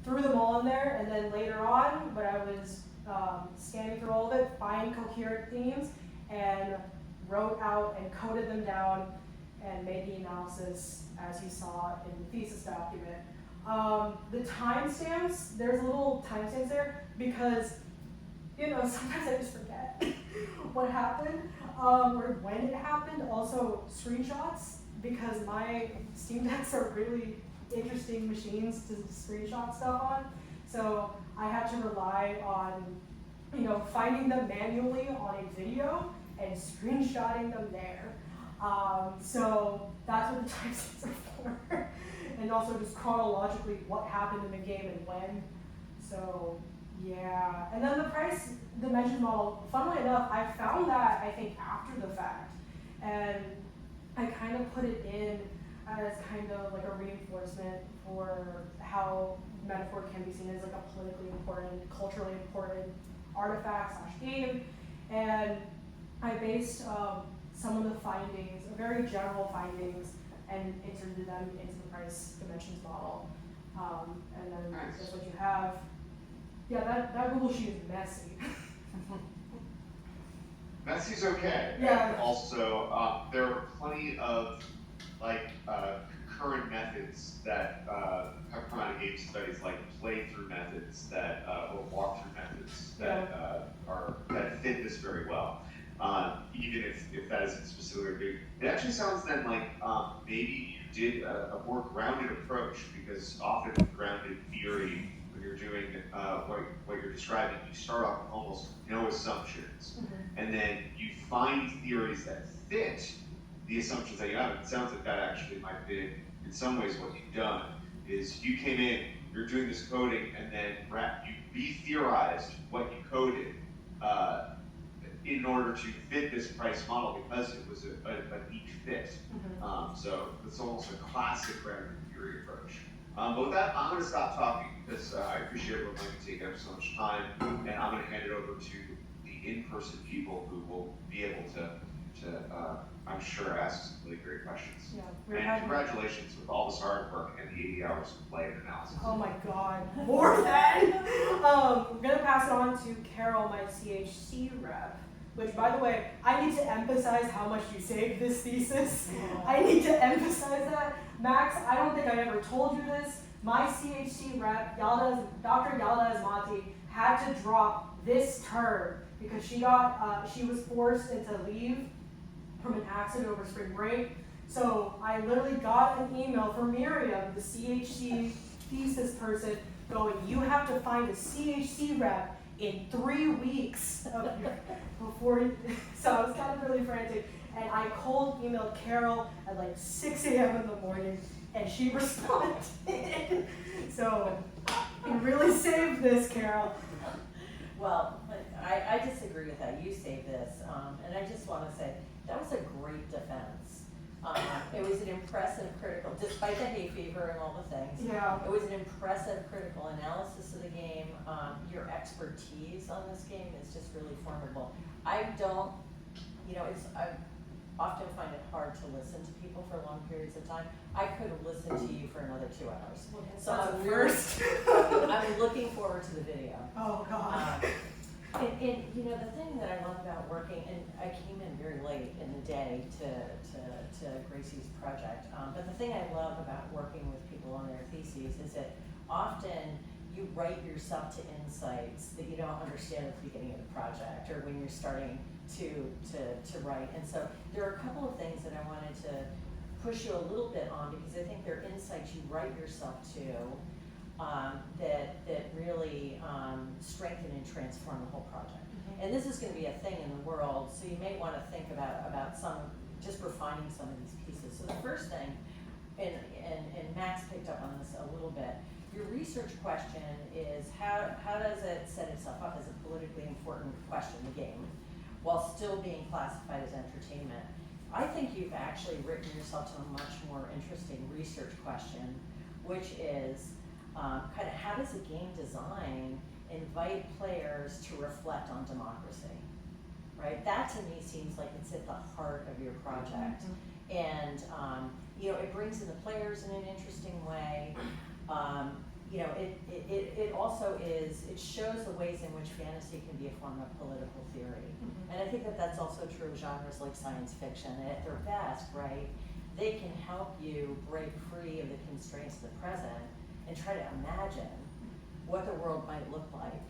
threw them all in there, and then later on, when I was scanning through all of it, find coherent themes, and wrote out and coded them down, and made the analysis as you saw in the thesis document. The timestamps, there's little timestamps there because, sometimes I just forget what happened or when it happened. Also screenshots, because my Steam Decks are really interesting machines to screenshot stuff on. So I had to rely on, finding them manually on a video and screenshotting them there. So that's what the timestamps are for. And also just chronologically what happened in the game and when. So yeah. And then the price dimension model, funnily enough, I found that I think after the fact. And I kind of put it in as kind of like a reinforcement for how metaphor can be seen as like a politically important, culturally important artifact / game. And I based some of the findings, very general findings, and inserted them into the price dimensions model. And then that's what you have. Yeah, that Google sheet is messy. Messy's okay. Yeah. And also, there are plenty of concurrent methods that have come out of game studies, like playthrough methods that or walkthrough methods that that fit this very well. Even if that isn't specifically big. It actually sounds then like maybe you did a more grounded approach, because often with grounded fear describing, you start off with almost no assumptions, and then you find theories that fit the assumptions that you have. It sounds like that actually might be, in some ways, what you've done, is you came in, you're doing this coding, and then you re-theorized what you coded in order to fit this price model because it was a neat fit. So it's almost a classic random theory approach. But with that, I'm going to stop talking because I appreciate everyone letting me take up so much time, and I'm going to hand it over to the in-person people who will be able to I'm sure, ask some really great questions. Yeah, and congratulations with all this hard work and the 80 hours of play and analysis. Oh my God, more than. I'm gonna pass it on to Carol, my CHC rep. Which, by the way, I need to emphasize how much you saved this thesis. I need to emphasize that. Max, I don't think I ever told you this. My CHC rep, Dr. Yalda Asmati, had to drop this term because she was forced into leave from an accident over spring break. So I literally got an email from Miriam, the CHC thesis person, going, you have to find a CHC rep in 3 weeks so I was kind of really frantic, and I emailed Carol at like 6 a.m. in the morning, and she responded. So you really saved this, Carol. Well, I disagree with that. You saved this, and I just want to say that was a great defense. It was an impressive critical, despite the hay fever and all the things. Yeah. It was an impressive critical analysis of the game. Your expertise on this game is just really formidable. I often find it hard to listen to people for long periods of time. I could have listened to you for another 2 hours. So I'm looking forward to the video. Oh God. And the thing that I love about working, and I came in very late in the day to Gracie's project, but the thing I love about working with people on their theses is that often you write yourself to insights that you don't understand at the beginning of the project or when you're starting to write. And so there are a couple of things that I wanted to push you a little bit on because I think they're insights you write yourself to that really strengthen and transform the whole project. And this is going to be a thing in the world, so you may want to think about just refining some of these pieces. So the first thing, and Max picked up on this a little bit, your research question is how does it set itself up as a politically important question, the game, while still being classified as entertainment? I think you've actually written yourself to a much more interesting research question, which is kind of how does a game design invite players to reflect on democracy, right? That to me seems like it's at the heart of your project. And it brings in the players in an interesting way. It also it shows the ways in which fantasy can be a form of political theory. And I think that that's also true of genres like science fiction. At their best, right, they can help you break free of the constraints of the present and try to imagine what the world might look like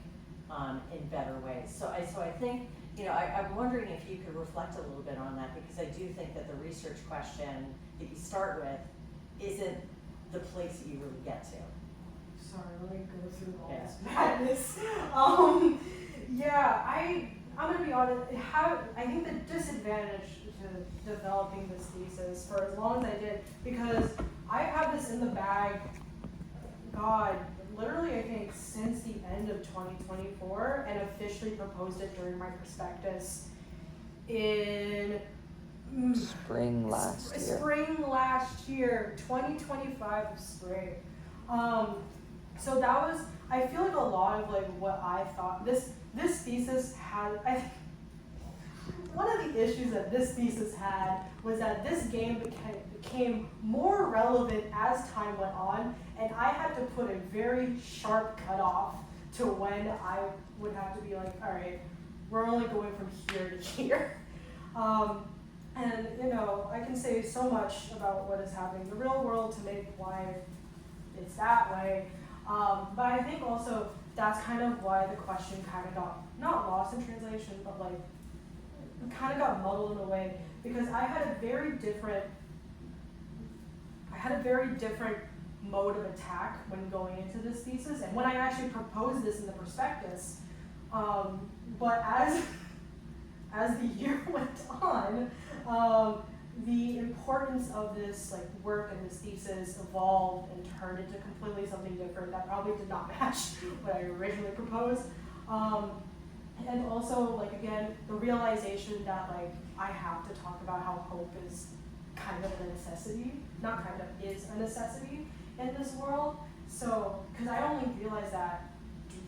in better ways. So I think, I'm wondering if you could reflect a little bit on that, because I do think that the research question that you start with isn't the place that you really get to. Sorry, let me go through all Yeah. this madness. I'm gonna be honest. I think the disadvantage to developing this thesis for as long as I did, because I've had this in the bag, God, literally I think since the end of 2024, and officially proposed it during my prospectus in Spring last year. Spring last year, 2025 spring. So that was, I feel like a lot of like what I thought, this thesis had, one of the issues that this thesis had was that this game became more relevant as time went on, and I had to put a very sharp cutoff to when I would have to be like, all right, we're only going from here to here. And I can say so much about what is happening in the real world to make why it's that way. But I think also that's kind of why the question kind of got, not lost in translation, but like kind of got muddled in a way, because I had a very different mode of attack when going into this thesis, and when I actually proposed this in the prospectus. But as the year went on, the importance of this like work and this thesis evolved and turned into completely something different that probably did not match what I originally proposed. And also, like, again, the realization that, like, I have to talk about how hope is kind of a necessity, not kind of, is a necessity in this world. So, because I only realized that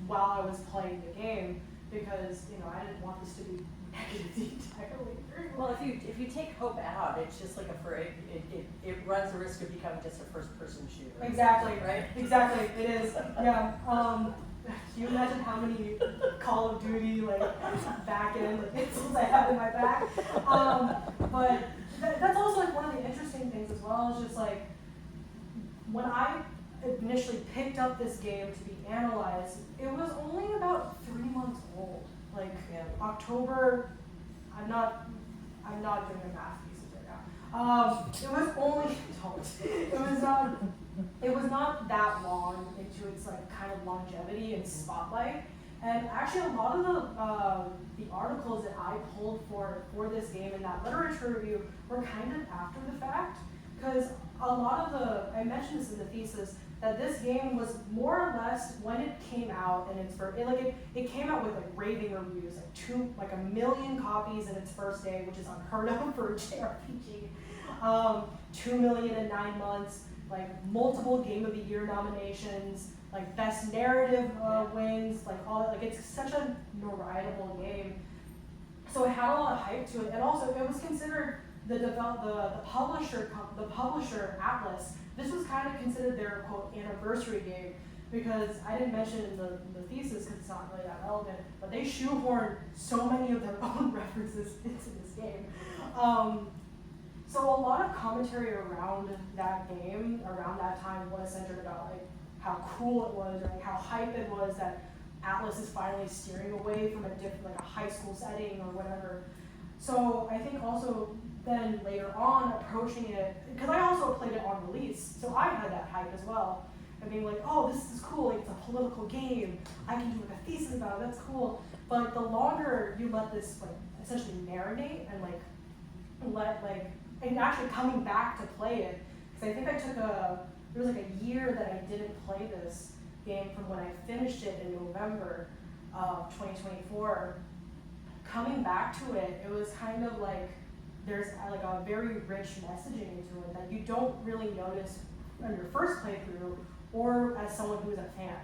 while I was playing the game, because, you know, I didn't want this to be negative the entire way through. Well, if you take hope out, it's just like it runs the risk of becoming just a first-person shooter. Exactly, right? Exactly, it is, yeah. Can you imagine how many Call of Duty, like, back-end like, missiles I have in my back? But that's also, like, one of the interesting things as well, is just, like, when I initially picked up this game to be analyzed, it was only about 3 months old. Like, October, I'm not doing a math thesis right now. It was only, it was not that long into its like kind of longevity and spotlight. And actually a lot of the articles that I pulled for this game in that literature review were kind of after the fact, because a lot of I mentioned this in the thesis, that this game was more or less, when it came out and it came out with like raving reviews, like 1 million copies in its first day, which is unheard of for a JRPG. 2 million in 9 months, like multiple Game of the Year nominations, like best narrative wins, like all, like it's such a rideable game. So it had a lot of hype to it, and also it was considered the publisher Atlas. This was kind of considered their quote anniversary game, because I didn't mention in the thesis because it's not really that relevant, but they shoehorned so many of their own references into this game. So a lot of commentary around that game, around that time, was centered about like how cool it was, or like how hype it was that Atlas is finally steering away from a different, like a high school setting or whatever. So I think also then later on approaching it, because I also played it on release, so I had that hype as well. And being like, oh, this is cool, like it's a political game, I can do like a thesis about it, that's cool. But the longer you let this like essentially marinate and like and actually coming back to play it, because I think there was like a year that I didn't play this game from when I finished it in November of 2024. Coming back to it, it was kind of like, there's like a very rich messaging into it that you don't really notice on your first playthrough, or as someone who is a fan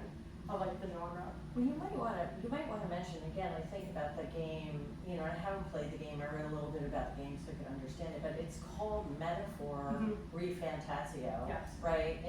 of like the genre. Well, you might want to mention again. I think about the game. You know, I haven't played the game. I read a little bit about the game so I could understand it. But it's called Metaphor REFANTAZIO, Yes. right?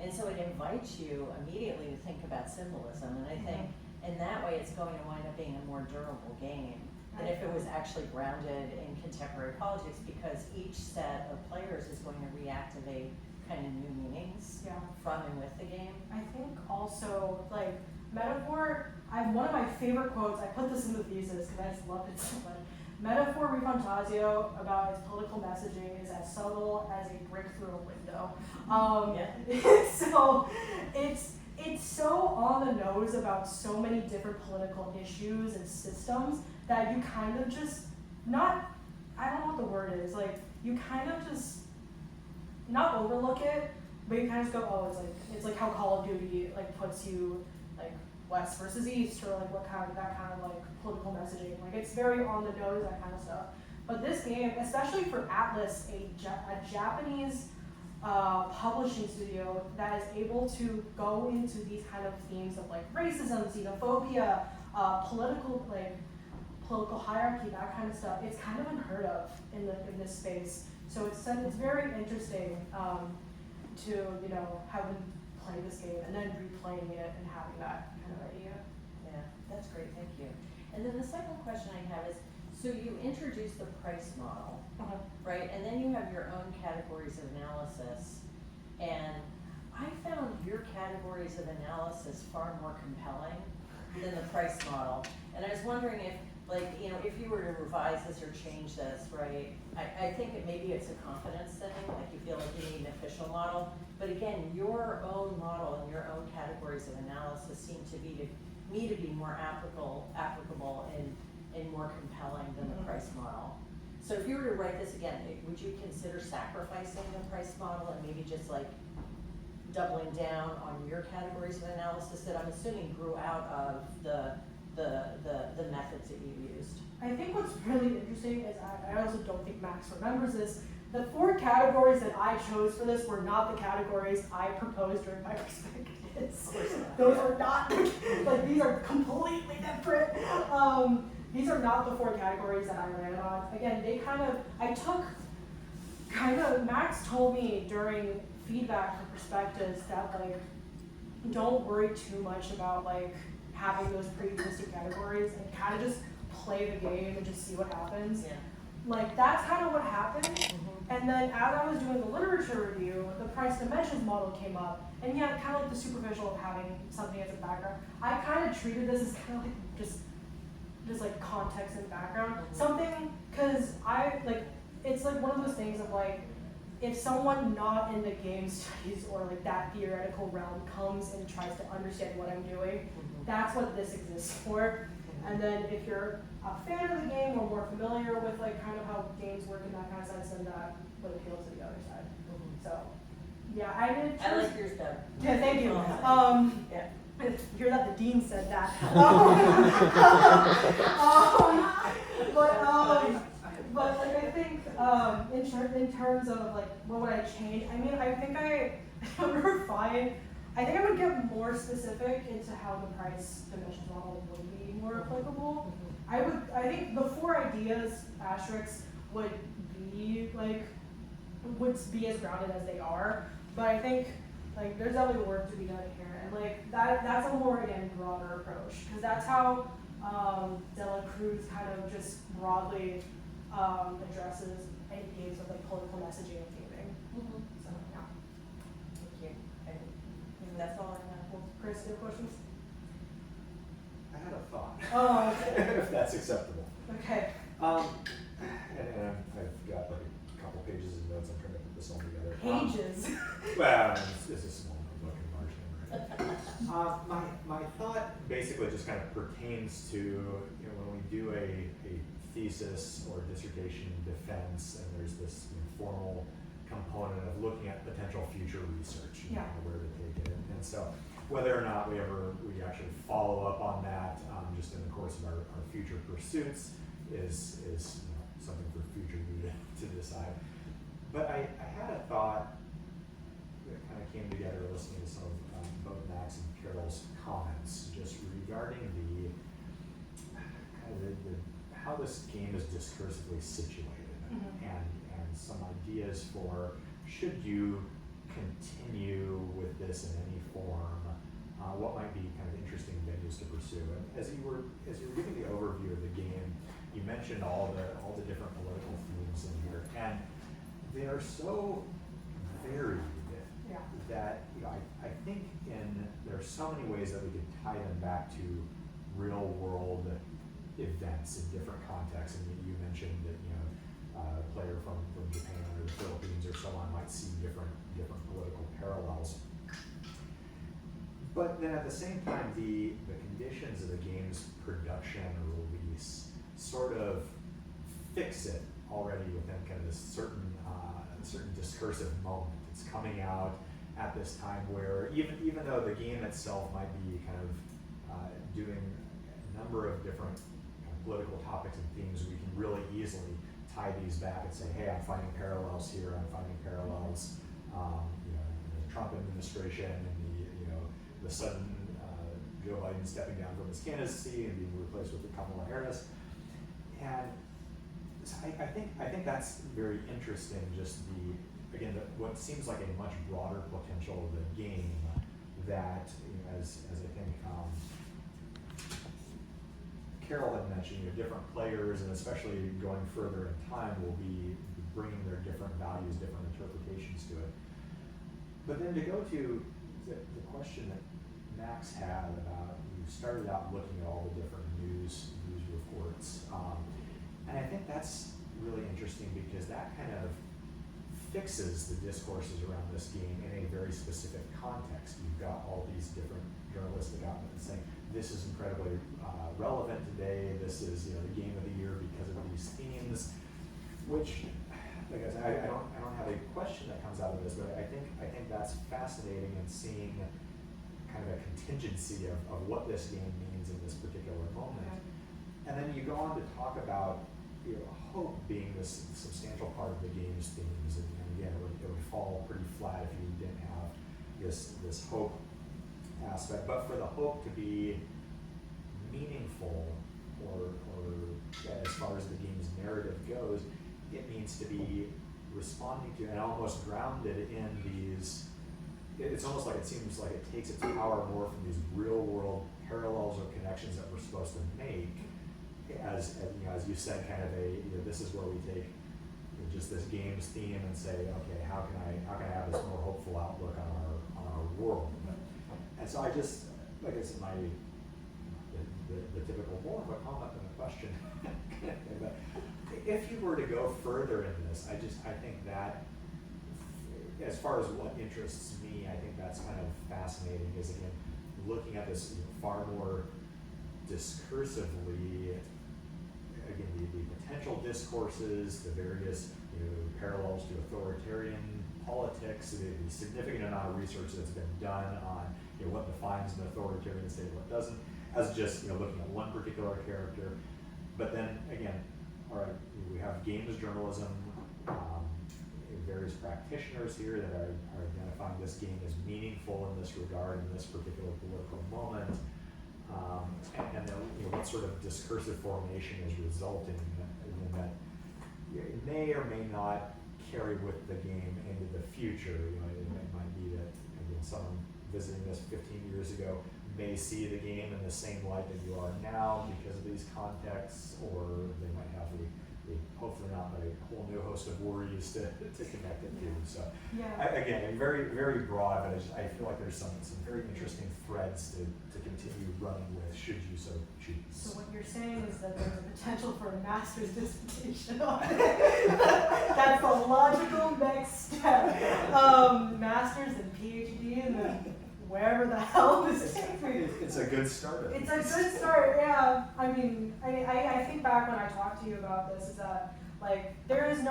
And so it invites you immediately to think about symbolism. And I think in that way, it's going to wind up being a more durable game than if it was actually grounded in contemporary politics, because each set of players is going to reactivate kind of new meanings from and with the game. I think also, like, Metaphor, one of my favorite quotes, I put this in the thesis because I just loved it so much. Metaphor REFANTAZIO about its political messaging is as subtle as a brick through a window. So it's so on the nose about so many different political issues and systems that you kind of just I don't know what the word is, like you kind of just not overlook it, but you kind of just go, oh, it's like how Call of Duty like puts you like West versus East, or like that kind of like political messaging. Like it's very on the nose, that kind of stuff. But this game, especially for Atlas, a Japanese publishing studio that is able to go into these kind of themes of like racism, xenophobia, political hierarchy, that kind of stuff, it's kind of unheard of in this space. So it's very interesting to have them play this game and then replaying it and having that kind of idea. Yeah, that's great, thank you. And then the second question I have is, so you introduced the price model, right? And then you have your own categories of analysis. And I found your categories of analysis far more compelling than the price model. And I was wondering if, like, you know, if you were to revise this or change this, right, I think maybe it's a confidence thing, like you feel like you need an official model. But again, your own model and your own categories of analysis seem to be, to me, to be more applicable and more compelling than the price model. So if you were to write this again, would you consider sacrificing the price model and maybe just like doubling down on your categories of analysis that I'm assuming grew out of the methods that you used? I think what's really interesting is I also don't think Max remembers this. The 4 categories that I chose for this were not the categories I proposed during my perspectives. Those are not, like these are completely different. These are not the 4 categories that I ran on. Again, they Max told me during feedback for perspectives that like, don't worry too much about like having those pre-existing categories and kind of just play the game and just see what happens. Yeah. Like that's kind of what happened. And then as I was doing the literature review, the price dimensions model came up, and yeah, kind of like the superficial of having something as a background. I kind of treated this as kind of like just like context and background, something, because it's like one of those things of like, if someone not in the game studies or like that theoretical realm comes and tries to understand what I'm doing, that's what this exists for. And then if you're a fan of the game or more familiar with like kind of how games work in that kind of sense, then that would appeal to the other side. So yeah, I like yours better. Yeah, thank you. Yeah. Hear that the dean said that. But like I think in terms of like what would I change? I mean, I think I would refine. I think I would get more specific into how the price dimensions model would be more applicable. I think the 4 ideas asterisks would be as grounded as they are. But I think like there's definitely work to be done here, and like that's a more again broader approach, because that's how De La Cruz kind of just broadly addresses ideas of like political messaging and gaming. So yeah. Thank you. And that's all I have. Well, Chris, you have questions? I had a thought. Oh, okay. If that's acceptable. Okay. And I've got like a couple pages of notes. I'm trying to put this all together. Pages. Well, it's a small notebook in margin, right? My thought basically just kind of pertains to, you know, when we do a thesis or dissertation defense, and there's this formal component of looking at potential future research, you know, where to take it, and so whether or not we actually follow up on that just in the course of our future pursuits is something for future you to decide. But I had a thought that kind of came together listening to some of both Max and Carol's comments just regarding the how this game is discursively situated, and some ideas for should you continue with this in any form, what might be kind of interesting venues to pursue. And as you were giving the overview of the game, you mentioned all the different political themes in here, and they are so varied that I think there are so many ways that we could tie them back to real world events in different contexts. And you mentioned that a player from Japan or the Philippines or so on might see different political parallels. But then at the same time, the conditions of the game's production or release sort of fix it already within kind of this certain discursive moment. It's coming out at this time where even though the game itself might be kind of doing a number of different political topics and themes, we can really easily tie these back and say, hey, I'm finding parallels here. I'm finding parallels, in the Trump administration and the sudden Joe Biden stepping down from his candidacy and being replaced with Kamala Harris. And so I think that's very interesting. Just what seems like a much broader potential of the game that, as I think Carol had mentioned, different players, and especially going further in time, will be bringing their different values, different interpretations to it. But then to go to the question that Max had about you started out looking at all the different news reports, and I think that's really interesting because that kind of fixes the discourses around this game in a very specific context. You've got all these different journalistic outlets saying this is incredibly relevant today. This is the game of the year because of these themes, which. Like I don't have a question that comes out of this, but I think that's fascinating in seeing kind of a contingency of what this game means in this particular moment. And then you go on to talk about hope being this substantial part of the game's themes, and again, it would fall pretty flat if you didn't have this hope aspect. But for the hope to be meaningful, or as far as the game's narrative goes, it needs to be responding to and almost grounded in these. It's almost like it seems like it takes its power more from these real world parallels or connections that we're supposed to make, as you said, kind of this is where we take just this game's theme and say, okay, how can I have this more hopeful outlook on our world? And so I just, like I said, the typical more of a comment than a question. But if you were to go further in this, I think that, as far as what interests me, I think that's kind of fascinating, is again, looking at this far more discursively, again, the potential discourses, the various parallels to authoritarian politics, the significant amount of research that's been done on what defines an authoritarian state, what doesn't, as just looking at one particular character. But then again, all right, we have games journalism, various practitioners here that are identifying this game as meaningful in this regard, in this particular political moment, and then what sort of discursive formation is resulting in that it may or may not carry with the game into the future. It might be that someone visiting this 15 years ago may see the game in the same light that you are now because of these contexts, or they might have hopefully not a whole new host of worries to connect it to. So again, very, very broad, but I feel like there's some very interesting threads to continue running with, should you so choose. So what you're saying is that there's a potential for a master's dissertation on it. That's the logical next step. Master's and PhD, and then wherever the hell this takes me. It's a good start. It's a good start, yeah. I mean, I think back when I talked to you about this, is that there's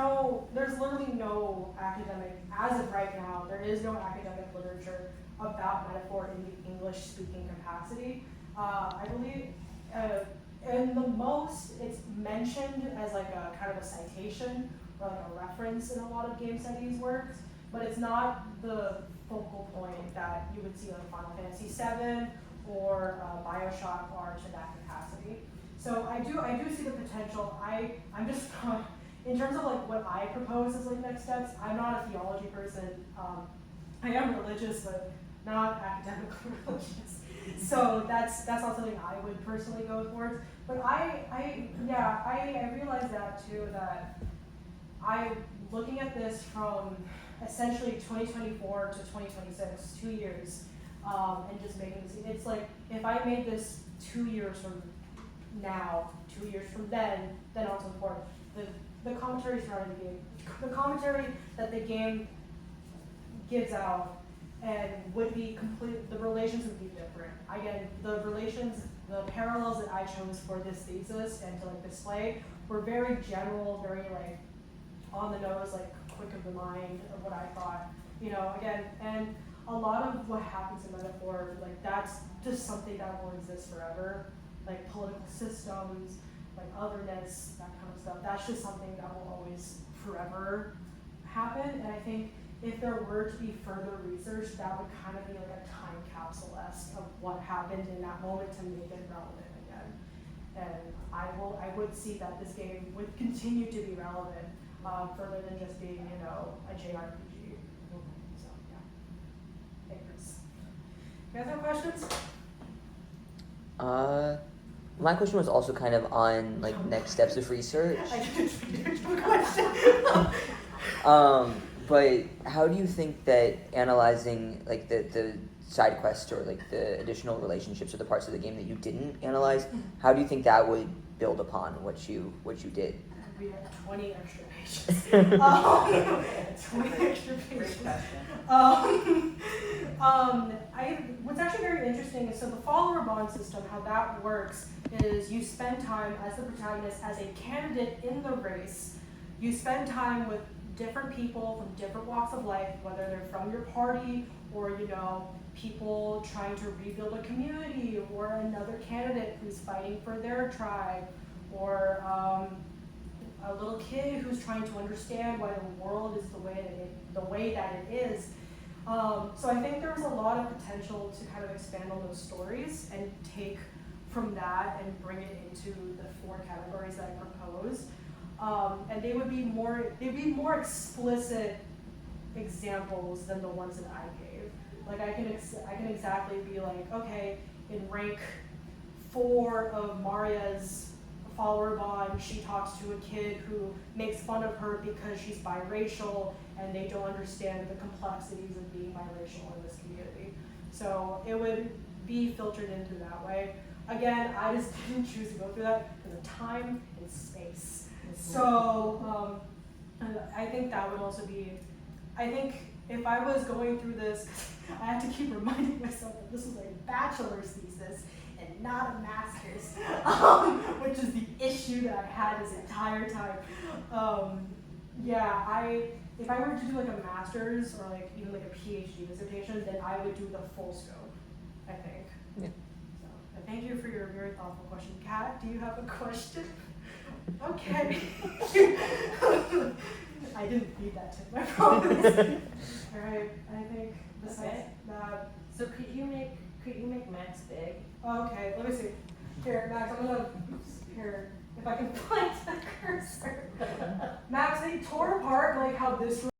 literally no academic, as of right now, there is no academic literature about metaphor in the English-speaking capacity. I believe, and the most, it's mentioned as a kind of a citation or a reference in a lot of game studies works, but it's not the focal point that you would see Final Fantasy VII or BioShock are to that capacity. So I do see the potential. I'm just in terms of what I propose as next steps. I'm not a theology person. I am religious, but not academically religious. So that's not something I would personally go towards. But I realize that too, that I'm looking at this from essentially 2024 to 2026, 2 years, and just making this. It's like if I made this 2 years from now, 2 years from then on so forth, the commentary surrounding the game, the commentary that the game gives out, and would be complete. The relations would be different. Again, the parallels that I chose for this thesis and to display were very general, very on the nose, quick of the mind of what I thought, again, and a lot of what happens in metaphor, that's just something that will exist forever, political systems, otherness, that kind of stuff. That's just something that will always forever happen. And I think if there were to be further research, that would kind of be a time capsule-esque of what happened in that moment to make it relevant again. And I would see that this game would continue to be relevant, further than just being, a JRPG. So, yeah. Thanks. You guys have questions? My question was also kind of on next steps of research. I didn't question. But how do you think that analyzing like the side quests or like the additional relationships or the parts of the game that you didn't analyze, how do you think that would build upon what you did? We have 20 extra pages. 20 extra pages. Great question. What's actually very interesting is, so the follower bond system, how that works is you spend time as the protagonist, as a candidate in the race. You spend time with different people from different walks of life, whether they're from your party or, you know, people trying to rebuild a community, or another candidate who's fighting for their tribe, or a little kid who's trying to understand why the world is the way that it is. So I think there was a lot of potential to kind of expand on those stories and take from that and bring it into the 4 categories that I proposed. And they would be more explicit examples than the ones that I gave. Like I can exactly be like, okay, in rank 4 of Maria's follower bond, she talks to a kid who makes fun of her because she's biracial and they don't understand the complexities of being biracial in this community. So it would be filtered into that way. Again, I just didn't choose to go through that because of time and space. So I think that would also be, I think if I was going through this, I have to keep reminding myself that this was a bachelor's thesis and not a master's, which is the issue that I had this entire time. If I were to do like a master's or like even like a PhD dissertation, then I would do the full scope, I think. Yeah. So, thank you for your very thoughtful question. Kat, do you have a question? Okay. I didn't feed that to him, I promise. All right, I think besides that. So could you make Max big? Okay, let me see. Here, Max, if I can find the cursor. Max, they tore apart like how this room